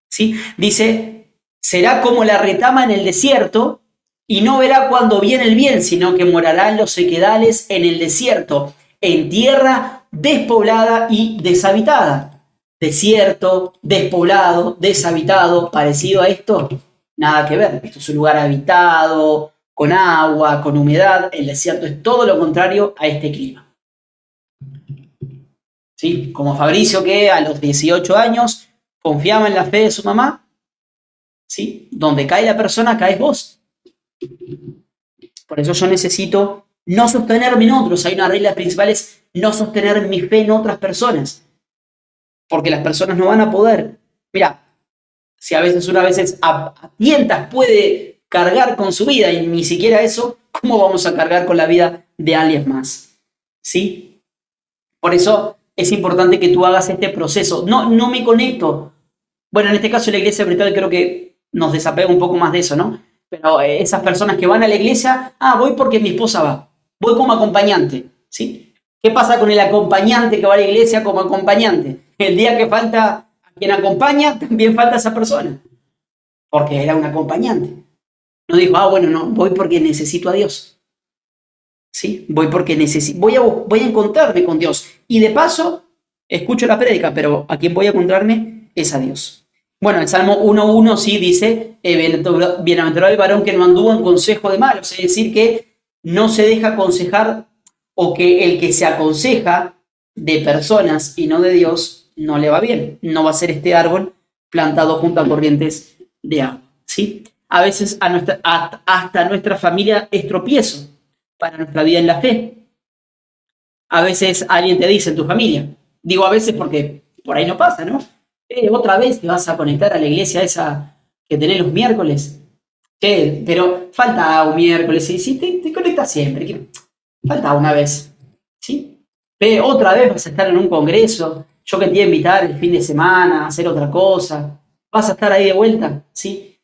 ¿Sí? Dice, será como la retama en el desierto y no verá cuando viene el bien, sino que morará en los sequedales en el desierto, en tierra despoblada y deshabitada. Desierto, despoblado, deshabitado, parecido a esto, nada que ver. Esto es un lugar habitado, con agua, con humedad. El desierto es todo lo contrario a este clima. ¿Sí? Como Fabricio, que a los 18 años confiaba en la fe de su mamá. ¿Sí? Donde cae la persona, caes vos. Por eso yo necesito no sostenerme en otros. Hay una regla principal, es no sostener mi fe en otras personas. Porque las personas no van a poder. Mira, si a veces a tientas puede cargar con su vida y ni siquiera eso, ¿cómo vamos a cargar con la vida de alguien más? ¿Sí? Por eso es importante que tú hagas este proceso. No me conecto. Bueno, en este caso la iglesia brutal creo que nos desapega un poco más de eso, ¿no? Pero esas personas que van a la iglesia, voy porque mi esposa va. Voy como acompañante, ¿sí? ¿Qué pasa con el acompañante que va a la iglesia como acompañante? El día que falta a quien acompaña, también falta esa persona. Porque era un acompañante. No dijo, bueno, no, voy porque necesito a Dios. ¿sí? Voy porque voy a encontrarme con Dios. Y de paso, escucho la prédica, pero a quien voy a encontrarme es a Dios. Bueno, el Salmo 1.1 sí dice, bienaventurado el varón que no anduvo en consejo de malos, es decir, que no se deja aconsejar o que el que se aconseja de personas y no de Dios no le va bien, no va a ser este árbol plantado junto a corrientes de agua, ¿sí? A veces hasta nuestra familia es tropiezo para nuestra vida en la fe. A veces alguien te dice en tu familia, digo a veces porque por ahí no pasa, ¿no? Otra vez te vas a conectar a la iglesia esa que tenés los miércoles. Pero falta un miércoles, y sí, te conectas siempre. Falta una vez, ¿sí? Otra vez vas a estar en un congreso, yo que te voy a invitar el fin de semana a hacer otra cosa, vas a estar ahí de vuelta, ¿sí?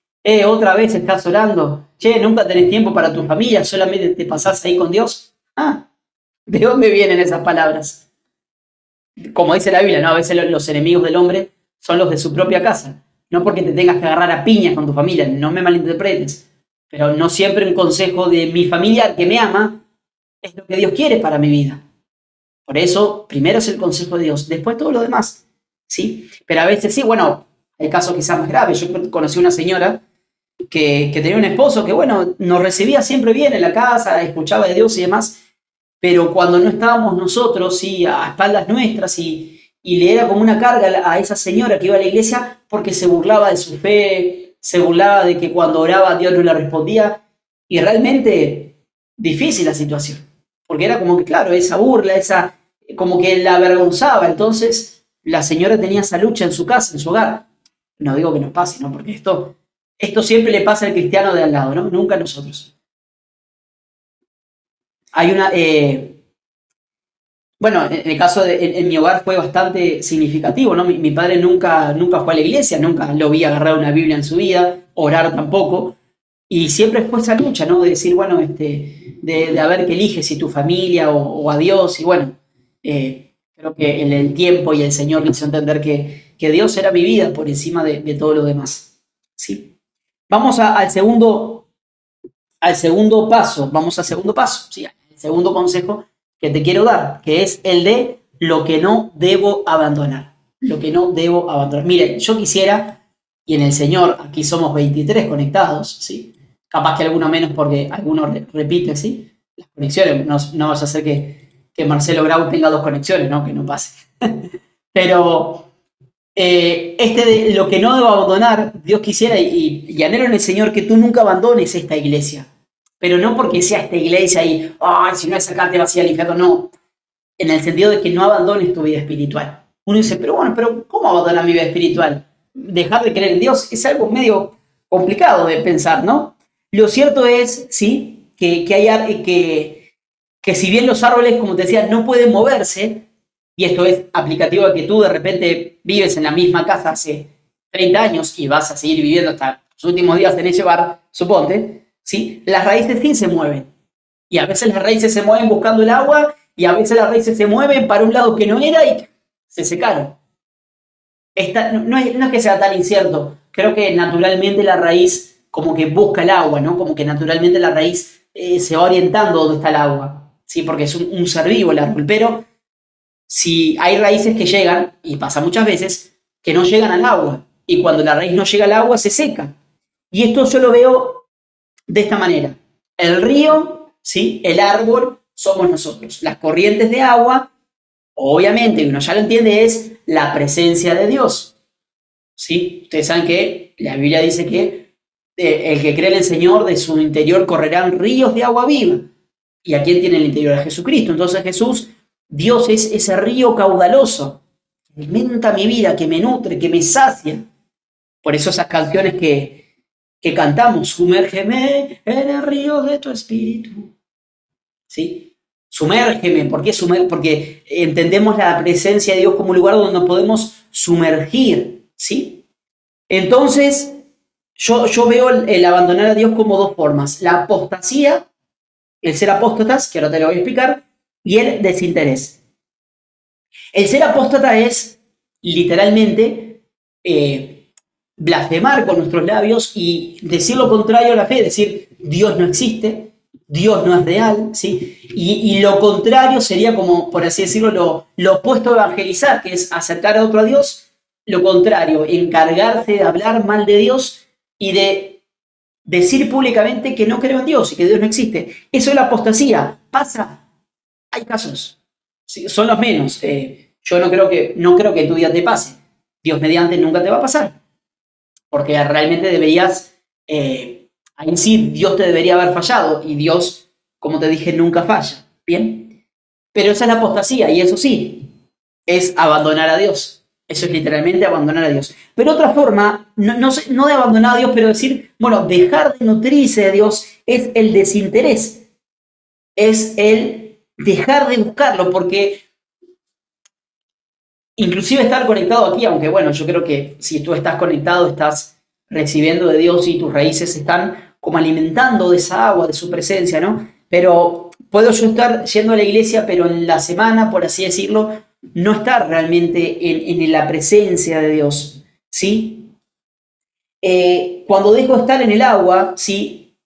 Otra vez estás orando, nunca tenés tiempo para tu familia, solamente te pasás ahí con Dios. ¿De dónde vienen esas palabras? Como dice la Biblia, ¿no? A veces los enemigos del hombre son los de su propia casa. No porque te tengas que agarrar a piñas con tu familia, no me malinterpretes. Pero no siempre un consejo de mi familiar que me ama es lo que Dios quiere para mi vida. Por eso, primero es el consejo de Dios, después todo lo demás, ¿sí? Pero a veces sí, bueno, hay casos quizás más graves. Yo conocí una señora que tenía un esposo que, bueno, nos recibía siempre bien en la casa, escuchaba de Dios y demás, pero cuando no estábamos nosotros, sí, a espaldas nuestras, y le era como una carga a esa señora que iba a la iglesia porque se burlaba de su fe, se burlaba de que cuando oraba Dios no le respondía, y realmente difícil la situación, porque era como que, claro, esa burla, como que la avergonzaba. Entonces la señora tenía esa lucha en su casa, en su hogar. No digo que nos pase, ¿no? Porque esto siempre le pasa al cristiano de al lado, ¿no? Nunca a nosotros. Hay una, bueno, en el caso en mi hogar fue bastante significativo, ¿no? Mi padre nunca fue a la iglesia, nunca lo vi agarrar una Biblia en su vida, orar tampoco, y siempre fue esa lucha, ¿no? De decir, bueno, de a ver qué eliges, si tu familia o a Dios, y bueno, creo que en el tiempo y el Señor me hizo entender que Dios era mi vida por encima de todo lo demás, ¿sí? Vamos al segundo paso, ¿sí? El segundo consejo que te quiero dar, que es el de lo que no debo abandonar. Lo que no debo abandonar. Miren, yo quisiera, y en el Señor, aquí somos 23 conectados, ¿sí? Capaz que alguno menos porque alguno repite, ¿sí? Las conexiones, no vas a hacer que Marcelo Grau tenga dos conexiones, ¿no? Que no pase. Pero de lo que no debo abandonar, Dios quisiera y anhelo en el Señor que tú nunca abandones esta iglesia. Pero no porque sea esta iglesia y, ay, si no es acá te vas a ir al infierno, no. En el sentido de que no abandones tu vida espiritual. Uno dice, pero bueno, pero ¿cómo abandonar mi vida espiritual? Dejar de creer en Dios es algo medio complicado de pensar, ¿no? Lo cierto es, sí, que si bien los árboles, como te decía, no pueden moverse, y esto es aplicativo a que tú de repente vives en la misma casa hace 30 años y vas a seguir viviendo hasta los últimos días en ese bar, suponte, ¿sí? Las raíces sí se mueven. Y a veces las raíces se mueven buscando el agua y a veces las raíces se mueven para un lado que no era y se secaron. No es que sea tan incierto. Creo que naturalmente la raíz como que busca el agua, ¿no? Como que naturalmente la raíz se va orientando donde está el agua, ¿sí? Porque es un ser vivo el árbol. Pero si hay raíces que llegan, y pasa muchas veces, que no llegan al agua. Y cuando la raíz no llega al agua, se seca. Y esto yo lo veo de esta manera. El río, ¿sí? El árbol, somos nosotros. Las corrientes de agua, obviamente, uno ya lo entiende, es la presencia de Dios, ¿sí? Ustedes saben que la Biblia dice que el que cree en el Señor, de su interior correrán ríos de agua viva. ¿Y a quién tiene el interior? A Jesucristo. Entonces Jesús, Dios es ese río caudaloso que alimenta mi vida, que me nutre, que me sacia. Por eso esas canciones que cantamos, sumérgeme en el río de tu espíritu, ¿sí? Sumérgeme, ¿por qué sumergeme? Porque entendemos la presencia de Dios como un lugar donde nos podemos sumergir, ¿sí? Entonces, yo veo el abandonar a Dios como dos formas: la apostasía, el ser apóstatas, que ahora te lo voy a explicar, y el desinterés. El ser apóstata es literalmente blasfemar con nuestros labios y decir lo contrario a la fe, decir Dios no existe, Dios no es real, ¿sí? Y lo contrario sería como, por así decirlo, lo opuesto a evangelizar, que es acercar a otro a Dios. Lo contrario, encargarse de hablar mal de Dios y de decir públicamente que no creo en Dios y que Dios no existe. Eso es la apostasía. Pasa, hay casos, sí, son los menos. Yo no creo que en tu día te pase. Dios mediante nunca te va a pasar, porque realmente deberías, ahí sí Dios te debería haber fallado y Dios, como te dije, nunca falla. Bien, pero esa es la apostasía y eso sí, es abandonar a Dios. Eso es literalmente abandonar a Dios. Pero otra forma, no de abandonar a Dios, pero decir, bueno, dejar de nutrirse de Dios es el desinterés. Es el dejar de buscarlo, porque inclusive estar conectado aquí, aunque bueno, yo creo que si tú estás conectado, estás recibiendo de Dios y tus raíces están como alimentando de esa agua, de su presencia, ¿no? Pero puedo yo estar yendo a la iglesia, pero en la semana, por así decirlo, no estar realmente en la presencia de Dios, ¿sí? Cuando dejo de estar en el agua, ¿sí?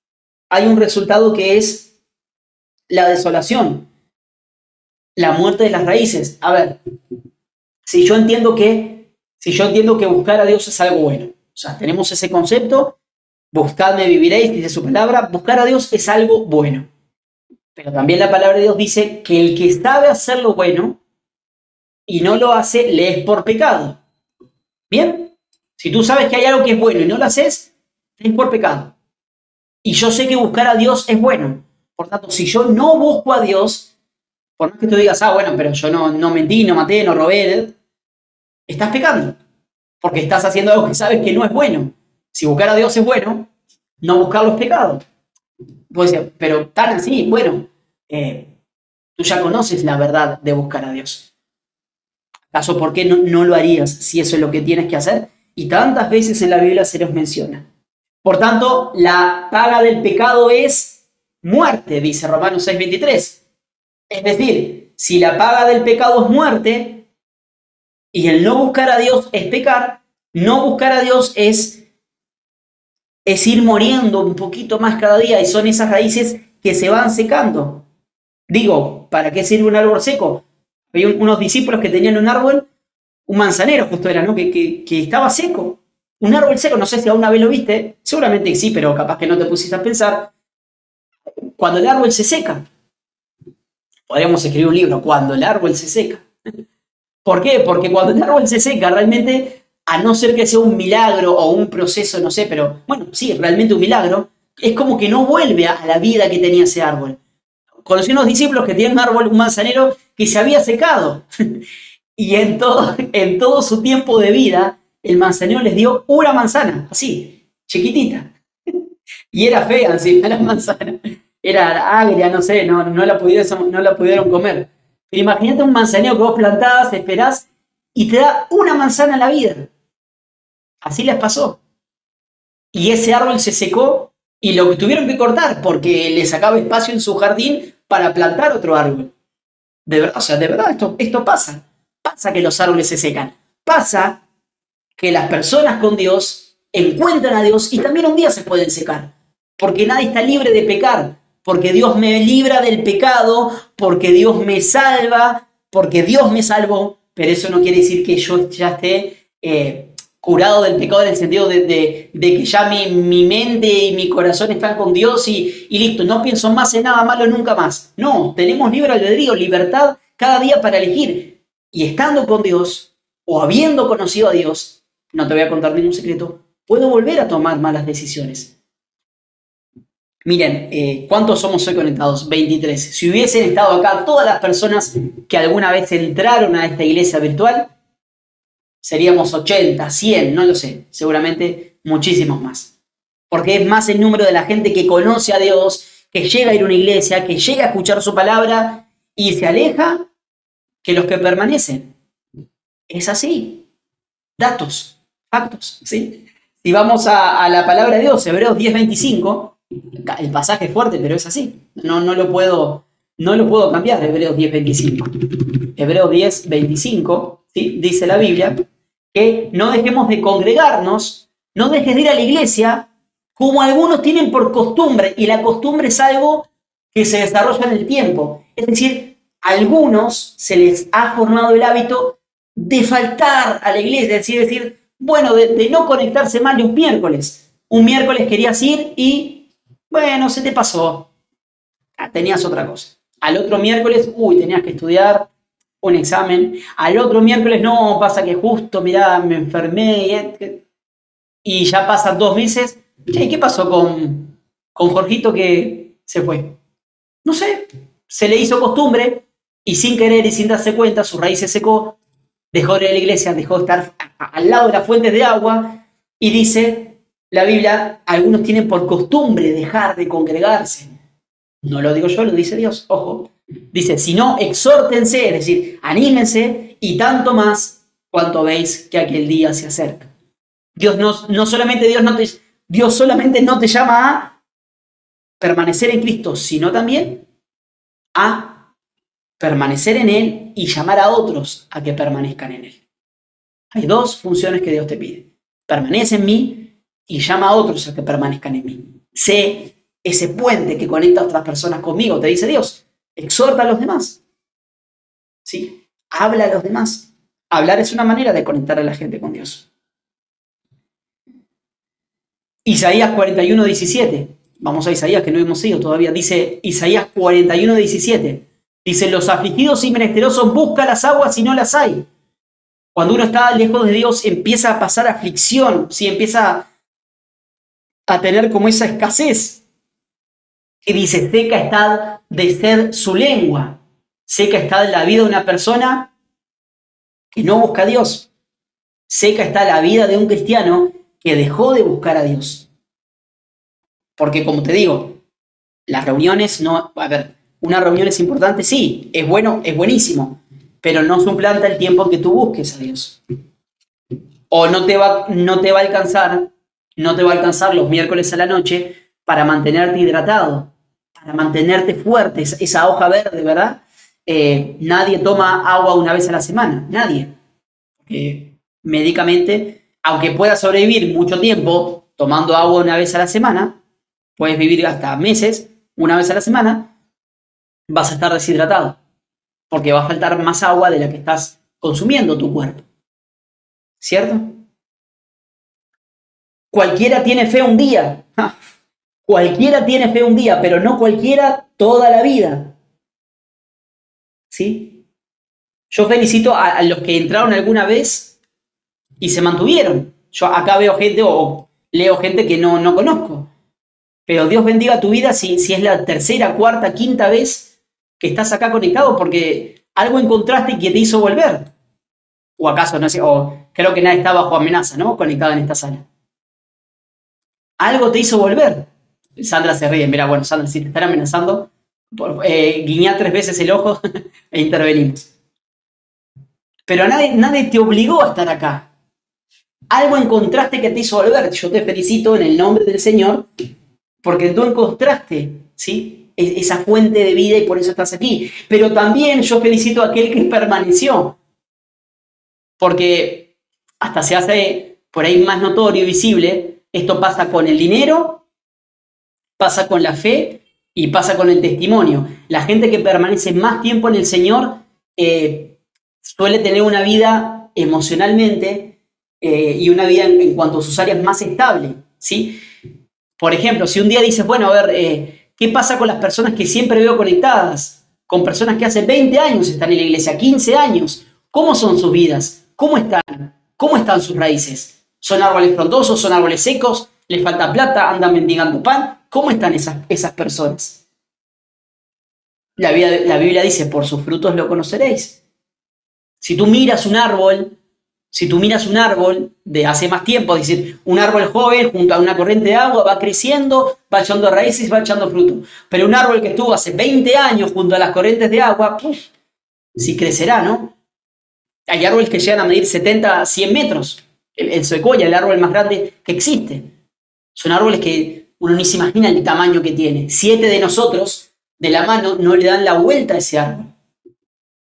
Hay un resultado que es la desolación, la muerte de las raíces. A ver, si yo entiendo que buscar a Dios es algo bueno, o sea, tenemos ese concepto, buscadme viviréis, dice su palabra, buscar a Dios es algo bueno. Pero también la palabra de Dios dice que el que sabe hacer lo bueno y no lo hace, le es por pecado. Bien, si tú sabes que hay algo que es bueno y no lo haces, es por pecado. Y yo sé que buscar a Dios es bueno. Por tanto, si yo no busco a Dios, por más que tú digas, bueno, pero yo no mentí, no maté, no robé, estás pecando. Porque estás haciendo algo que sabes que no es bueno. Si buscar a Dios es bueno, no buscarlo es pecado. Puede ser, pero tan así, bueno, tú ya conoces la verdad de buscar a Dios. ¿Acaso por qué no lo harías si eso es lo que tienes que hacer? Y tantas veces en la Biblia se nos menciona. Por tanto, la paga del pecado es muerte, dice Romanos 6:23. Es decir, si la paga del pecado es muerte y el no buscar a Dios es pecar, no buscar a Dios es ir muriendo un poquito más cada día y son esas raíces que se van secando. Digo, ¿para qué sirve un árbol seco? Había unos discípulos que tenían un árbol, un manzanero justo era, ¿no? Que estaba seco. Un árbol seco, no sé si alguna vez lo viste, seguramente sí, pero capaz que no te pusiste a pensar. Cuando el árbol se seca, podríamos escribir un libro, cuando el árbol se seca. ¿Por qué? Porque cuando el árbol se seca, realmente, a no ser que sea un milagro o un proceso, no sé, pero bueno, sí, realmente un milagro, es como que no vuelve a la vida que tenía ese árbol. Conocí unos discípulos que tenían un árbol, un manzanero, que se había secado. Y en todo su tiempo de vida, el manzanero les dio una manzana, así, chiquitita. Y era fea encima la manzana. Era agria, no sé, no la pudieron comer. Pero imagínate un manzanero que vos plantás, esperás, y te da una manzana en la vida. Así les pasó. Y ese árbol se secó y lo tuvieron que cortar porque le sacaba espacio en su jardín para plantar otro árbol. De verdad, o sea, de verdad esto pasa. Pasa que los árboles se secan. Pasa que las personas con Dios encuentran a Dios y también un día se pueden secar. Porque nadie está libre de pecar. Porque Dios me libra del pecado. Porque Dios me salva. Porque Dios me salvó. Pero eso no quiere decir que yo ya esté curado del pecado en el sentido de que ya mi mente y mi corazón están con Dios y listo, no pienso más en nada malo nunca más. No, tenemos libre albedrío, libertad cada día para elegir. Y estando con Dios o habiendo conocido a Dios, no te voy a contar ningún secreto, puedo volver a tomar malas decisiones. Miren, ¿cuántos somos hoy conectados? 23. Si hubiesen estado acá todas las personas que alguna vez entraron a esta iglesia virtual, seríamos 80, 100, no lo sé, seguramente muchísimos más. Porque es más el número de la gente que conoce a Dios, que llega a ir a una iglesia, que llega a escuchar su palabra y se aleja, que los que permanecen. Es así. Datos, factos, ¿sí? Si vamos a la palabra de Dios, Hebreos 10:25, el pasaje es fuerte, pero es así. No lo puedo cambiar, Hebreos 10:25. Hebreos 10:25, ¿sí? Dice la Biblia que no dejemos de congregarnos, no dejes de ir a la iglesia, como algunos tienen por costumbre, y la costumbre es algo que se desarrolla en el tiempo. Es decir, a algunos se les ha formado el hábito de faltar a la iglesia, es decir, bueno, de no conectarse más los miércoles. Un miércoles querías ir y, bueno, se te pasó. Tenías otra cosa. Al otro miércoles, tenías que estudiar un examen. Al otro miércoles, no, pasa que justo, mirá, me enfermé. Y ya pasan 2 meses. Che, ¿qué pasó con Jorgito que se fue? No sé, se le hizo costumbre y sin querer y sin darse cuenta, su raíz se secó, dejó de ir a la iglesia, dejó de estar al lado de las fuentes de agua y dice la Biblia, algunos tienen por costumbre dejar de congregarse. No lo digo yo, lo dice Dios, ojo. Dice, si no, exhórtense, es decir, anímense y tanto más cuanto veis que aquel día se acerca. Dios solamente no te llama a permanecer en Cristo, sino también a permanecer en Él y llamar a otros a que permanezcan en Él. Hay 2 funciones que Dios te pide. Permanece en mí y llama a otros a que permanezcan en mí. Sé ese puente que conecta a otras personas conmigo, te dice Dios. Exhorta a los demás. ¿Sí? Habla a los demás. Hablar es una manera de conectar a la gente con Dios. Isaías 41:17. Vamos a Isaías, que no hemos ido todavía. Dice Isaías 41:17. Dice, los afligidos y menesterosos buscan las aguas y no las hay. Cuando uno está lejos de Dios, empieza a pasar aflicción, ¿sí? Empieza a tener como esa escasez. Y dice, seca está de sed su lengua. Seca está la vida de una persona que no busca a Dios. Seca está la vida de un cristiano que dejó de buscar a Dios. Porque como te digo, las reuniones no... A ver, una reunión es importante, sí, es bueno, es buenísimo, pero no suplanta el tiempo que tú busques a Dios. O no te va a alcanzar los miércoles a la noche para mantenerte hidratado, para mantenerte fuerte, esa hoja verde, ¿verdad? Nadie toma agua una vez a la semana, nadie. Médicamente, aunque puedas sobrevivir mucho tiempo tomando agua una vez a la semana, puedes vivir hasta meses, una vez a la semana, vas a estar deshidratado, porque va a faltar más agua de la que estás consumiendo tu cuerpo. ¿Cierto? Cualquiera tiene fe un día. Cualquiera tiene fe un día, pero no cualquiera toda la vida. ¿Sí? Yo felicito a los que entraron alguna vez y se mantuvieron. Yo acá veo gente o leo gente que no conozco. Pero Dios bendiga tu vida si es la tercera, cuarta, quinta vez que estás acá conectado porque algo encontraste que te hizo volver. O acaso, no sé, o creo que nadie está bajo amenaza, ¿no? Conectado en esta sala. Algo te hizo volver. Sandra se ríe. Mira, bueno, Sandra, si te están amenazando, guiñá 3 veces el ojo e intervenimos. Pero nadie te obligó a estar acá. Algo encontraste que te hizo volver. Yo te felicito en el nombre del Señor porque tú encontraste, ¿sí?, esa fuente de vida y por eso estás aquí. Pero también yo felicito a aquel que permaneció. Porque hasta se hace por ahí más notorio y visible. Esto pasa con el dinero, pasa con la fe y pasa con el testimonio. La gente que permanece más tiempo en el Señor suele tener una vida emocionalmente y una vida en cuanto a sus áreas más estable, ¿sí? Por ejemplo, si un día dices, bueno, a ver, ¿qué pasa con las personas que siempre veo conectadas? Con personas que hace 20 años están en la iglesia, 15 años. ¿Cómo son sus vidas? ¿Cómo están? ¿Cómo están sus raíces? ¿Son árboles frondosos? ¿Son árboles secos? ¿Les falta plata? ¿Andan mendigando pan? ¿Cómo están esas personas? La Biblia dice, por sus frutos lo conoceréis. Si tú miras un árbol de hace más tiempo, es decir, un árbol joven junto a una corriente de agua va creciendo, va echando raíces, va echando fruto. Pero un árbol que estuvo hace 20 años junto a las corrientes de agua, sí crecerá, ¿no? Hay árboles que llegan a medir 70 a 100 metros. El secoya, el árbol más grande que existe. Son árboles que uno ni se imagina el tamaño que tiene. 7 de nosotros, de la mano, no le dan la vuelta a ese árbol.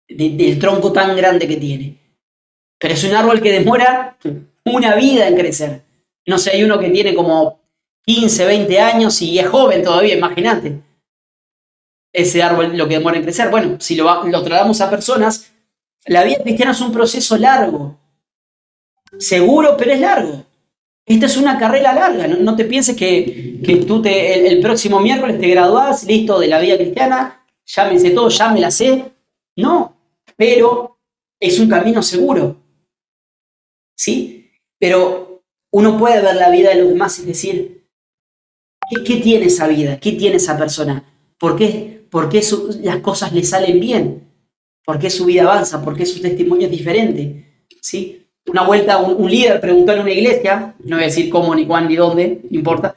Del tronco tan grande que tiene. Pero es un árbol que demora una vida en crecer. No sé, hay uno que tiene como 15, 20 años y es joven todavía, imagínate. ese árbol lo que demora en crecer. Bueno, si lo trasladamos a personas, la vida cristiana es un proceso largo, seguro, pero es largo. Esta es una carrera larga, no te pienses que tú el próximo miércoles te graduás, listo, de la vida cristiana, ya me sé todo, ya me la sé. No, pero es un camino seguro, ¿sí? Pero uno puede ver la vida de los demás y decir, ¿qué tiene esa vida? ¿Qué tiene esa persona? ¿Por qué las cosas le salen bien? ¿Por qué su vida avanza? ¿Por qué su testimonio es diferente? ¿Sí? Una vuelta, un líder preguntó en una iglesia, no voy a decir cómo, ni cuándo, ni dónde, no importa,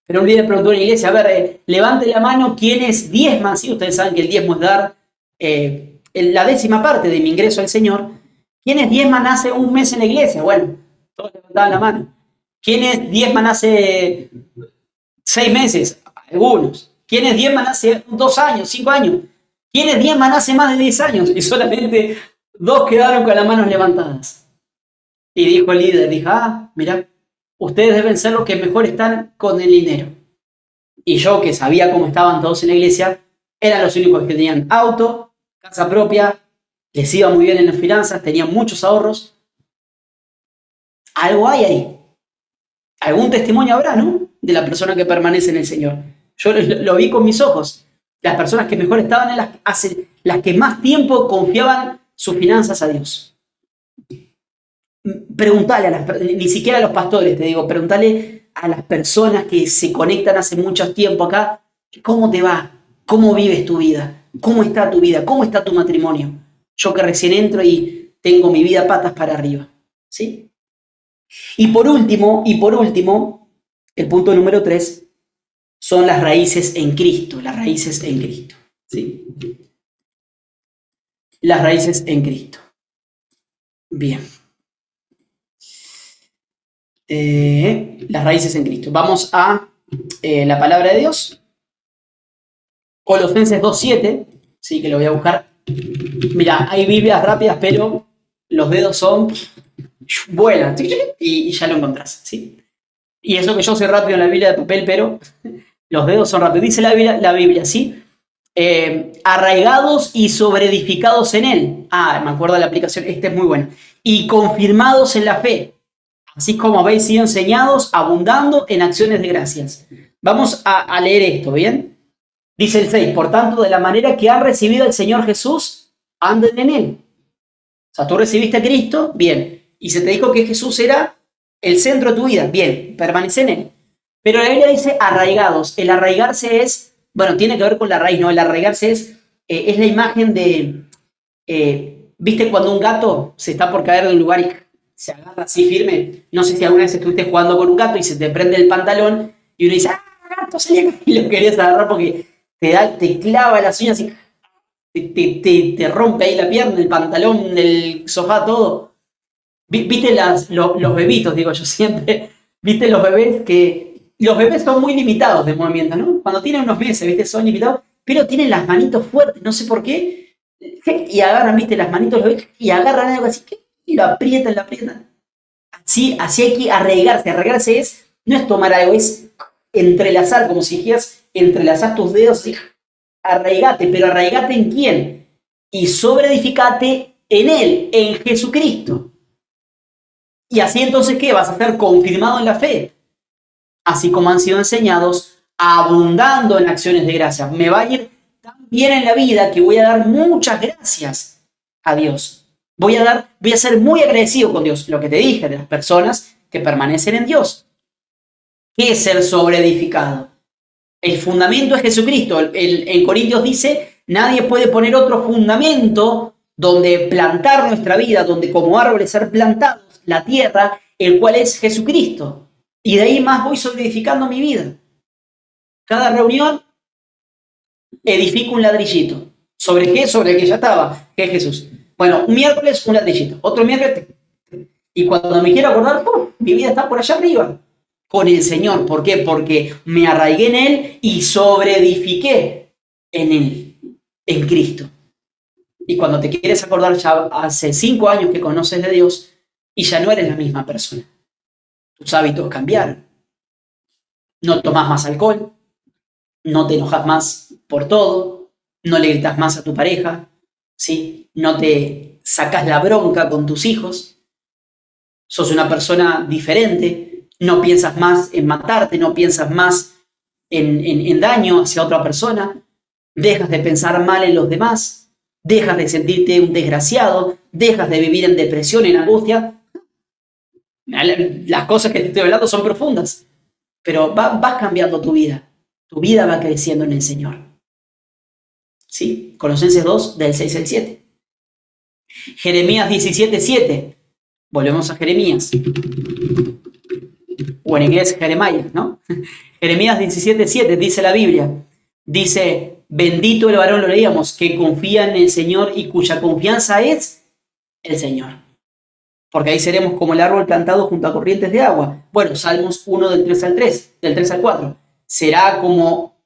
pero un líder preguntó en una iglesia, a ver, levante la mano quienes diezman, ¿sí? Ustedes saben que el diezmo es dar la 10ª parte de mi ingreso al Señor. ¿Quiénes diezman hace un mes en la iglesia? Bueno, todos levantaban la mano. ¿Quiénes diezman hace 6 meses? Algunos. ¿Quiénes diezman hace 2 años, 5 años? ¿Quiénes diezman hace más de 10 años? Y solamente 2 quedaron con las manos levantadas. Y dijo el líder, mirá, ustedes deben ser los que mejor están con el dinero. Y yo, que sabía cómo estaban todos en la iglesia, eran los únicos que tenían auto, casa propia, les iba muy bien en las finanzas, tenían muchos ahorros. Algo hay ahí. Algún testimonio habrá, ¿no? De la persona que permanece en el Señor. Yo lo vi con mis ojos. Las personas que mejor estaban eran las que más tiempo confiaban sus finanzas a Dios. Preguntale ni siquiera a los pastores, te digo, preguntale a las personas que se conectan hace mucho tiempo acá, ¿cómo te va? ¿Cómo vives tu vida? ¿Cómo está tu vida? ¿Cómo está tu matrimonio? Yo que recién entro y tengo mi vida patas para arriba, ¿sí? Y por último, el punto número 3 son las raíces en Cristo, ¿sí? Las raíces en Cristo. Bien. Las raíces en Cristo. Vamos a la palabra de Dios. Colosenses 2:7, sí, que lo voy a buscar. Mira, hay Biblias rápidas, pero los dedos vuelan y ya lo encontrás, ¿sí? Y eso que yo soy rápido en la Biblia de papel, pero los dedos son rápidos. Dice la Biblia, ¿sí? Arraigados y sobreedificados en él. Me acuerdo de la aplicación, esta es muy buena. Y confirmados en la fe, así como habéis sido enseñados, abundando en acciones de gracias. Vamos a leer esto, ¿bien? Dice el 6, por tanto, de la manera que han recibido al Señor Jesús, anden en él. O sea, tú recibiste a Cristo, bien. Y se te dijo que Jesús era el centro de tu vida, bien, permanece en él. Pero la Biblia dice arraigados. El arraigarse es, bueno, tiene que ver con la raíz, ¿no? El arraigarse es la imagen de, ¿viste cuando un gato se está por caer de un lugar y se agarra así firme? No sé si alguna vez estuviste jugando con un gato y se te prende el pantalón y uno dice, gato, salí acá, y lo querías agarrar porque te clava las uñas y te rompe ahí la pierna, el pantalón, el sofá, todo. ¿Viste los bebitos, digo yo siempre? ¿Viste los bebés que... Los bebés son muy limitados de movimiento, ¿no? Cuando tienen unos meses, ¿viste? Son limitados, pero tienen las manitos fuertes, no sé por qué. Y agarran, ¿viste? Las manitos, y agarran algo así, y lo aprietan, Así hay que arraigarse. Arraigarse no es tomar algo, es entrelazar, como si dijeras, entrelazar tus dedos y arraigate. ¿Pero arraigate en quién? Y sobreedificate en él, en Jesucristo. Y así entonces, ¿qué? Vas a ser confirmado en la fe. Así como han sido enseñados, abundando en acciones de gracia. Me va a ir tan bien en la vida que voy a dar muchas gracias a Dios. Voy a ser muy agradecido con Dios. Lo que te dije de las personas que permanecen en Dios. ¿Qué es ser sobreedificado? El fundamento es Jesucristo. En Corintios dice, nadie puede poner otro fundamento donde plantar nuestra vida, donde como árboles ser plantados, la tierra, el cual es Jesucristo. Y de ahí más voy solidificando mi vida. Cada reunión edifico un ladrillito. ¿Sobre qué? Sobre el que ya estaba, que es Jesús. Bueno, un miércoles un ladrillito, otro miércoles... Y cuando me quiero acordar, mi vida está por allá arriba. Con el Señor. ¿Por qué? Porque me arraigué en Él y sobreedifiqué en Él, en Cristo. Y cuando te quieres acordar, ya hace 5 años que conoces de Dios y ya no eres la misma persona. Tus hábitos cambiaron. No tomas más alcohol, no te enojas más por todo, no le gritas más a tu pareja, ¿sí? No te sacas la bronca con tus hijos, sos una persona diferente, no piensas más en matarte, no piensas más en daño hacia otra persona, dejas de pensar mal en los demás, dejas de sentirte un desgraciado, dejas de vivir en depresión, en angustia. Las cosas que te estoy hablando son profundas, pero vas cambiando tu vida va creciendo en el Señor. ¿Sí? Colosenses 2, del 6 al 7. Jeremías 17, 7. Volvemos a Jeremías. O en inglés, Jeremiah, ¿no? Jeremías 17, 7 dice la Biblia. Dice, bendito el varón, lo leíamos, que confía en el Señor y cuya confianza es el Señor. Porque ahí seremos como el árbol plantado junto a corrientes de agua. Bueno, Salmos 1 del 3 al 3, del 3 al 4. Será como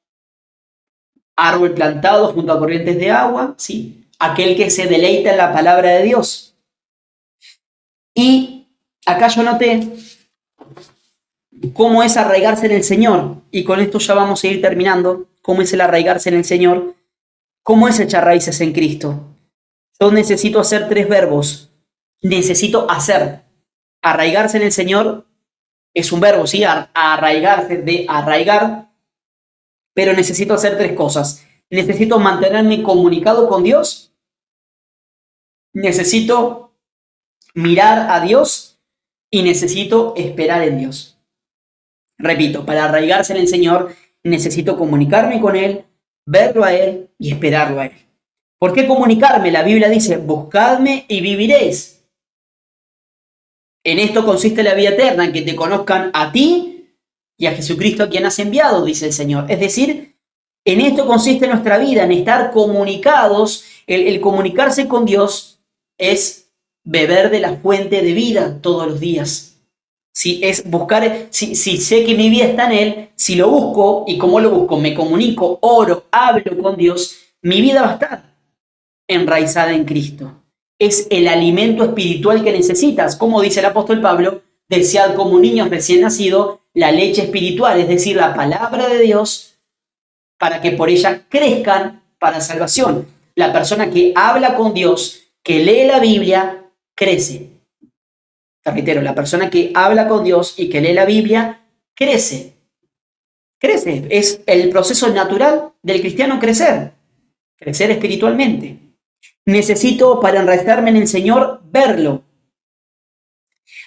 árbol plantado junto a corrientes de agua, ¿sí? Aquel que se deleita en la palabra de Dios. Y acá yo noté cómo es arraigarse en el Señor. Y con esto ya vamos a ir terminando. Cómo es el arraigarse en el Señor. Cómo es echar raíces en Cristo. Yo necesito hacer 3 verbos. Necesito hacer. Arraigarse en el Señor es un verbo, ¿sí? Arraigarse, de arraigar. Pero necesito hacer 3 cosas. Necesito mantenerme comunicado con Dios. Necesito mirar a Dios. Y necesito esperar en Dios. Repito, para arraigarse en el Señor, necesito comunicarme con Él, verlo a Él y esperarlo a Él. ¿Por qué comunicarme? La Biblia dice, buscadme y viviréis. En esto consiste la vida eterna, en que te conozcan a ti y a Jesucristo a quien has enviado, dice el Señor. Es decir, en esto consiste nuestra vida, en estar comunicados. El comunicarse con Dios es beber de la fuente de vida todos los días. Si es buscar, si sé que mi vida está en Él, si lo busco, y como lo busco, me comunico, oro, hablo con Dios, mi vida va a estar enraizada en Cristo. Es el alimento espiritual que necesitas. Como dice el apóstol Pablo, desead como niños recién nacidos la leche espiritual, es decir, la palabra de Dios, para que por ella crezcan para salvación. La persona que habla con Dios, que lee la Biblia, crece. Te reitero, la persona que habla con Dios y que lee la Biblia, crece. Crece. Es el proceso natural del cristiano crecer. Crecer espiritualmente. Necesito, para enraizarme en el Señor, verlo.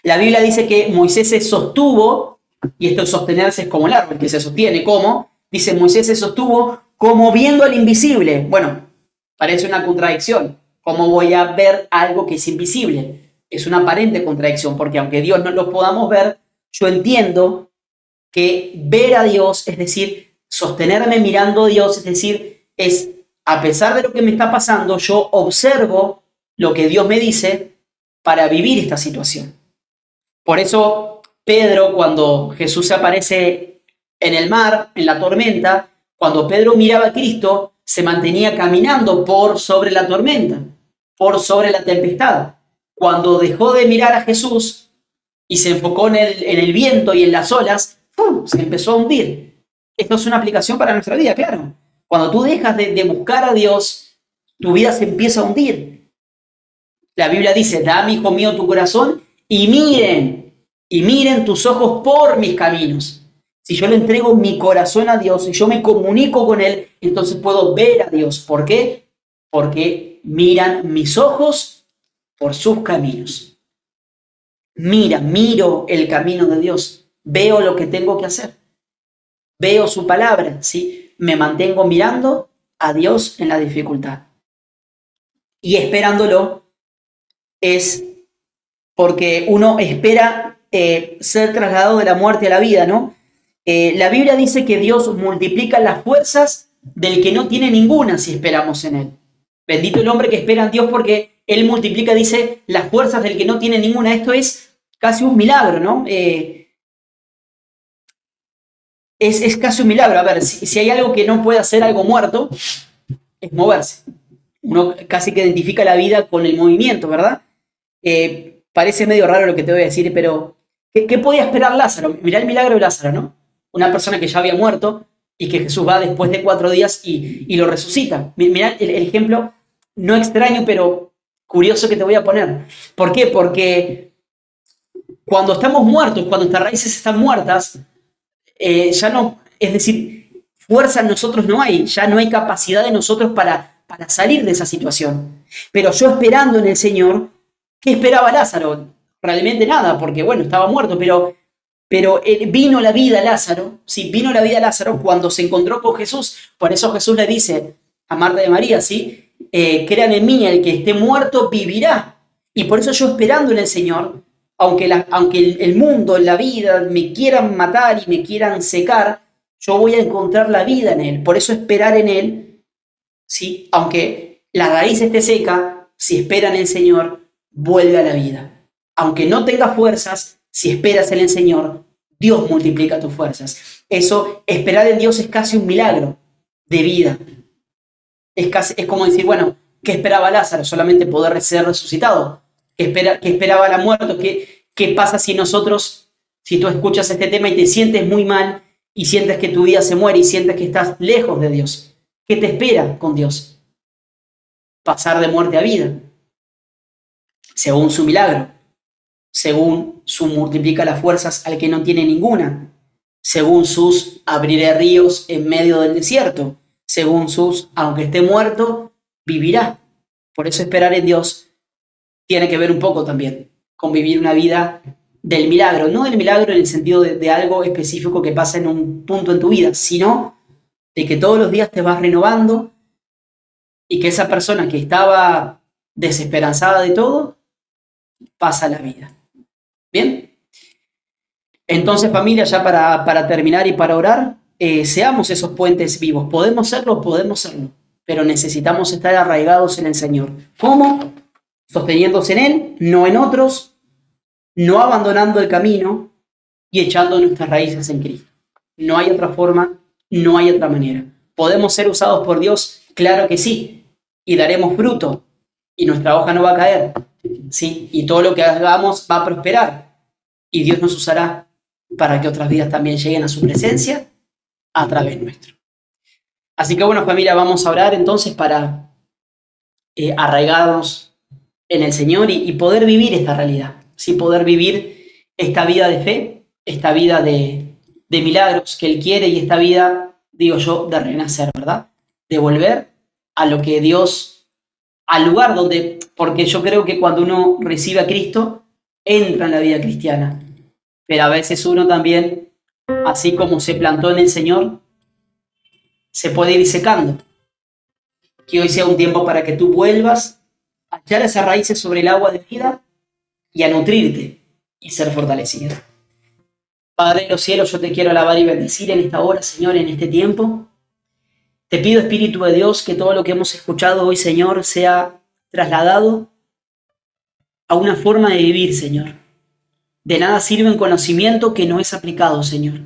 La Biblia dice que Moisés se sostuvo, y esto de sostenerse es como el árbol que se sostiene, ¿cómo? Dice, Moisés se sostuvo como viendo al invisible. Bueno, parece una contradicción. ¿Cómo voy a ver algo que es invisible? Es una aparente contradicción, porque aunque Dios no lo podamos ver, yo entiendo que ver a Dios, es decir, sostenerme mirando a Dios, es decir, es a pesar de lo que me está pasando, yo observo lo que Dios me dice para vivir esta situación. Por eso Pedro, cuando Jesús se aparece en el mar, en la tormenta, cuando Pedro miraba a Cristo, se mantenía caminando por sobre la tormenta, por sobre la tempestad. Cuando dejó de mirar a Jesús y se enfocó en el viento y en las olas, ¡pum!, se empezó a hundir. Esto es una aplicación para nuestra vida, claro. Cuando tú dejas de buscar a Dios, tu vida se empieza a hundir. La Biblia dice, dame, hijo mío, tu corazón y miren tus ojos por mis caminos. Si yo le entrego mi corazón a Dios y yo me comunico con Él, entonces puedo ver a Dios. ¿Por qué? Porque miran mis ojos por sus caminos. Miro el camino de Dios. Veo lo que tengo que hacer. Veo su palabra, ¿sí? Me mantengo mirando a Dios en la dificultad. Y esperándolo es porque uno espera ser trasladado de la muerte a la vida, ¿no? La Biblia dice que Dios multiplica las fuerzas del que no tiene ninguna si esperamos en Él. Bendito el hombre que espera en Dios porque Él multiplica, dice, las fuerzas del que no tiene ninguna. Esto es casi un milagro, ¿no? Es casi un milagro. A ver, si hay algo que no puede hacer algo muerto, es moverse. Uno casi que identifica la vida con el movimiento, ¿verdad? Parece medio raro lo que te voy a decir, pero ¿qué podía esperar Lázaro? Mirá el milagro de Lázaro, ¿no? Una persona que ya había muerto, y que Jesús va después de 4 días y lo resucita. Mirá el ejemplo, no extraño, pero curioso que te voy a poner. ¿Por qué? Porque cuando estamos muertos, cuando nuestras raíces están muertas, ya no, es decir, fuerza en nosotros no hay, ya no hay capacidad de nosotros para salir de esa situación. Pero yo esperando en el Señor, ¿qué esperaba Lázaro? Realmente nada, porque bueno, estaba muerto, pero vino la vida a Lázaro, ¿sí? Vino la vida a Lázaro cuando se encontró con Jesús. Por eso Jesús le dice a Marta de María, ¿sí? Crean en mí, el que esté muerto vivirá. Y por eso yo esperando en el Señor, aunque el mundo, la vida, me quieran matar y me quieran secar, yo voy a encontrar la vida en Él. Por eso esperar en Él, ¿sí? Aunque la raíz esté seca, si espera en el Señor, vuelve a la vida. Aunque no tenga fuerzas, si esperas en el Señor, Dios multiplica tus fuerzas. Eso, esperar en Dios es casi un milagro de vida. Es como decir, bueno, ¿qué esperaba Lázaro? Solamente poder ser resucitado. ¿Qué esperaba la muerte? ¿Qué pasa si nosotros, si tú escuchas este tema y te sientes muy mal y sientes que tu vida se muere y sientes que estás lejos de Dios? ¿Qué te espera con Dios? Pasar de muerte a vida, según su milagro, según su multiplica las fuerzas al que no tiene ninguna, según sus abriré ríos en medio del desierto, según sus, aunque esté muerto, vivirá. Por eso esperar en Dios tiene que ver un poco también con vivir una vida del milagro, no del milagro en el sentido de algo específico que pasa en un punto en tu vida, sino de que todos los días te vas renovando y que esa persona que estaba desesperanzada de todo, pasa la vida. ¿Bien? Entonces, familia, ya para terminar y para orar, seamos esos puentes vivos. Podemos serlo, pero necesitamos estar arraigados en el Señor. ¿Cómo? Sosteniéndose en Él, no en otros, no abandonando el camino y echando nuestras raíces en Cristo. No hay otra forma, no hay otra manera. ¿Podemos ser usados por Dios? Claro que sí. Y daremos fruto. Y nuestra hoja no va a caer. ¿Sí? Y todo lo que hagamos va a prosperar. Y Dios nos usará para que otras vidas también lleguen a su presencia a través nuestro. Así que bueno, familia, vamos a orar entonces para arraigarnos en el Señor y poder vivir esta realidad. ¿Sí? Poder vivir esta vida de fe, esta vida de milagros que Él quiere y esta vida, digo yo, de renacer, ¿verdad? De volver a lo que Dios, al lugar donde, porque yo creo que cuando uno recibe a Cristo, entra en la vida cristiana. Pero a veces uno también, así como se plantó en el Señor, se puede ir secando. Que hoy sea un tiempo para que tú vuelvas a echar esas raíces sobre el agua de vida y a nutrirte y ser fortalecido. Padre de los cielos, yo te quiero alabar y bendecir en esta hora, Señor, en este tiempo. Te pido, Espíritu de Dios, que todo lo que hemos escuchado hoy, Señor, sea trasladado a una forma de vivir, Señor. De nada sirve un conocimiento que no es aplicado, Señor.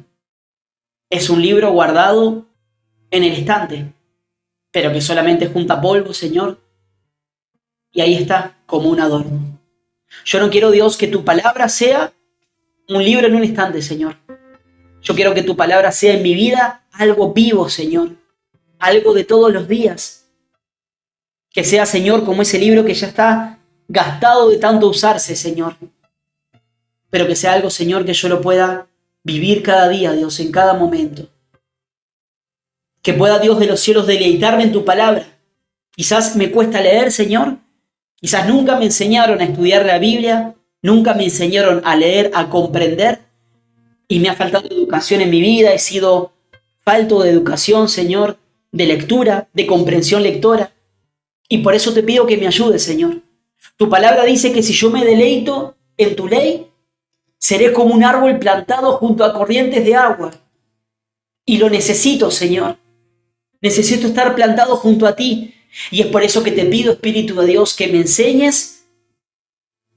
Es un libro guardado en el estante, pero que solamente junta polvo, Señor, y ahí está como un adorno. Yo no quiero, Dios, que tu palabra sea un libro en un estante, Señor. Yo quiero que tu palabra sea en mi vida algo vivo, Señor, algo de todos los días. Que sea, Señor, como ese libro que ya está gastado de tanto usarse, Señor. Pero que sea algo, Señor, que yo lo pueda vivir cada día, Dios, en cada momento. Que pueda, Dios de los cielos, deleitarme en tu palabra. Quizás me cuesta leer, Señor. Quizás nunca me enseñaron a estudiar la Biblia. Nunca me enseñaron a leer, a comprender. Y me ha faltado educación en mi vida. He sido falto de educación, Señor, de lectura, de comprensión lectora. Y por eso te pido que me ayudes, Señor. Tu palabra dice que si yo me deleito en tu ley, seré como un árbol plantado junto a corrientes de agua. Y lo necesito, Señor. Necesito estar plantado junto a ti. Y es por eso que te pido, Espíritu de Dios, que me enseñes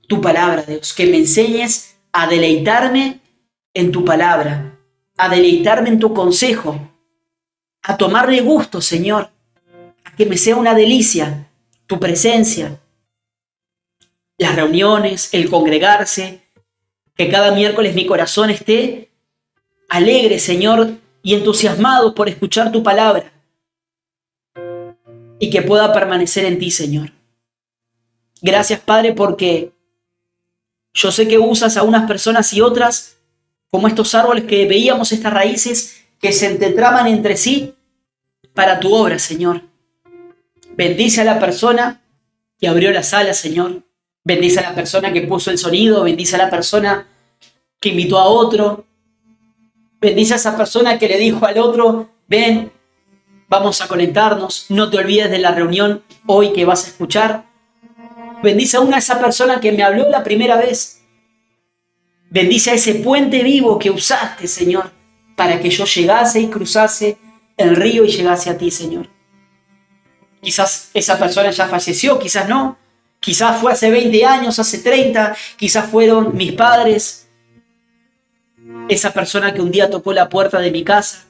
tu palabra, Dios. Que me enseñes a deleitarme en tu palabra. A deleitarme en tu consejo. A tomarle gusto, Señor. A que me sea una delicia tu presencia. Las reuniones, el congregarse. Que cada miércoles mi corazón esté alegre, Señor, y entusiasmados por escuchar tu palabra y que pueda permanecer en ti, Señor. Gracias, Padre, porque yo sé que usas a unas personas y otras como estos árboles que veíamos, estas raíces que se entretraman entre sí para tu obra, Señor. Bendice a la persona que abrió las alas, Señor. Bendice a la persona que puso el sonido. Bendice a la persona que invitó a otro. Bendice a esa persona que le dijo al otro, ven, vamos a conectarnos. No te olvides de la reunión hoy que vas a escuchar. Bendice a esa persona que me habló la primera vez. Bendice a ese puente vivo que usaste, Señor, para que yo llegase y cruzase el río y llegase a ti, Señor. Quizás esa persona ya falleció, quizás no. Quizás fue hace 20 años, hace 30, quizás fueron mis padres. Esa persona que un día tocó la puerta de mi casa.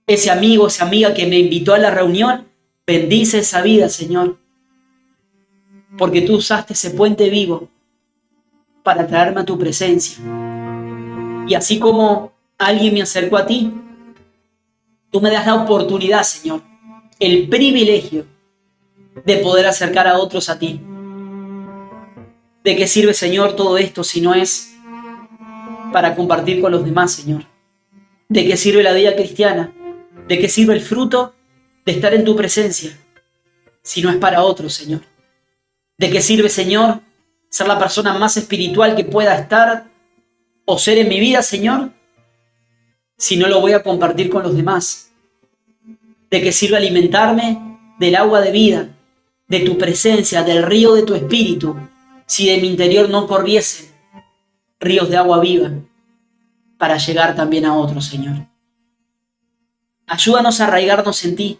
Ese amigo, esa amiga que me invitó a la reunión. Bendice esa vida, Señor. Porque tú usaste ese puente vivo para traerme a tu presencia. Y así como alguien me acercó a ti, tú me das la oportunidad, Señor, el privilegio de poder acercar a otros a ti. ¿De qué sirve, Señor, todo esto si no es para compartir con los demás, Señor? ¿De qué sirve la vida cristiana? ¿De qué sirve el fruto de estar en tu presencia si no es para otros, Señor? ¿De qué sirve, Señor, ser la persona más espiritual que pueda estar o ser en mi vida, Señor, si no lo voy a compartir con los demás? ¿De qué sirve alimentarme del agua de vida, de tu presencia, del río de tu espíritu, si de mi interior no corriesen ríos de agua viva para llegar también a otros, Señor? Ayúdanos a arraigarnos en ti,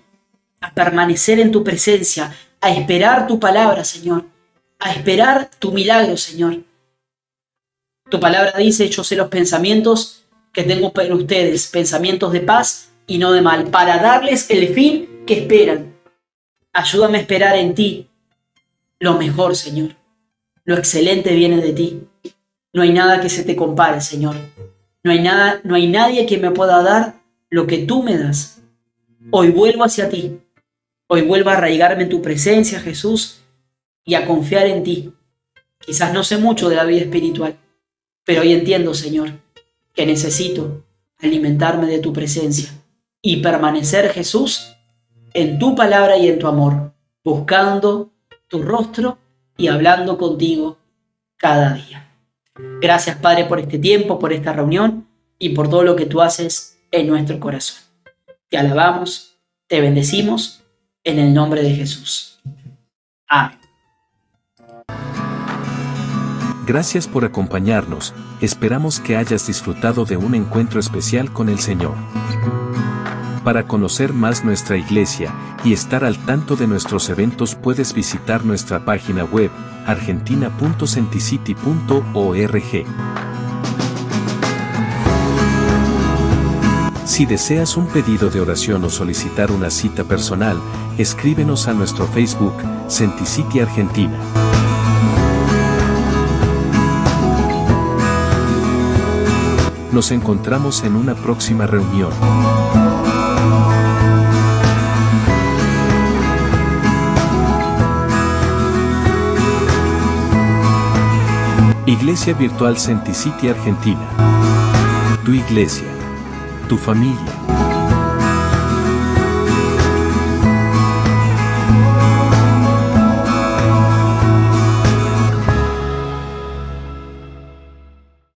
a permanecer en tu presencia, a esperar tu palabra, Señor, a esperar tu milagro, Señor. Tu palabra dice, yo sé los pensamientos que tengo para ustedes, pensamientos de paz y no de mal, para darles el fin que esperan. Ayúdame a esperar en ti lo mejor, Señor. Lo excelente viene de ti. No hay nada que se te compare, Señor. No hay nadie que me pueda dar lo que tú me das. Hoy vuelvo hacia ti. Hoy vuelvo a arraigarme en tu presencia, Jesús, y a confiar en ti. Quizás no sé mucho de la vida espiritual, pero hoy entiendo, Señor, que necesito alimentarme de tu presencia y permanecer, Jesús, en tu palabra y en tu amor, buscando tu rostro y hablando contigo cada día. Gracias, Padre, por este tiempo, por esta reunión y por todo lo que tú haces en nuestro corazón. Te alabamos, te bendecimos en el nombre de Jesús. Amén. Gracias por acompañarnos. Esperamos que hayas disfrutado de un encuentro especial con el Señor. Para conocer más nuestra iglesia y estar al tanto de nuestros eventos, puedes visitar nuestra página web argentina.senticity.org. Si deseas un pedido de oración o solicitar una cita personal, escríbenos a nuestro Facebook, Senticity Argentina. Nos encontramos en una próxima reunión. Iglesia Virtual Senticity Argentina. Tu iglesia. Tu familia.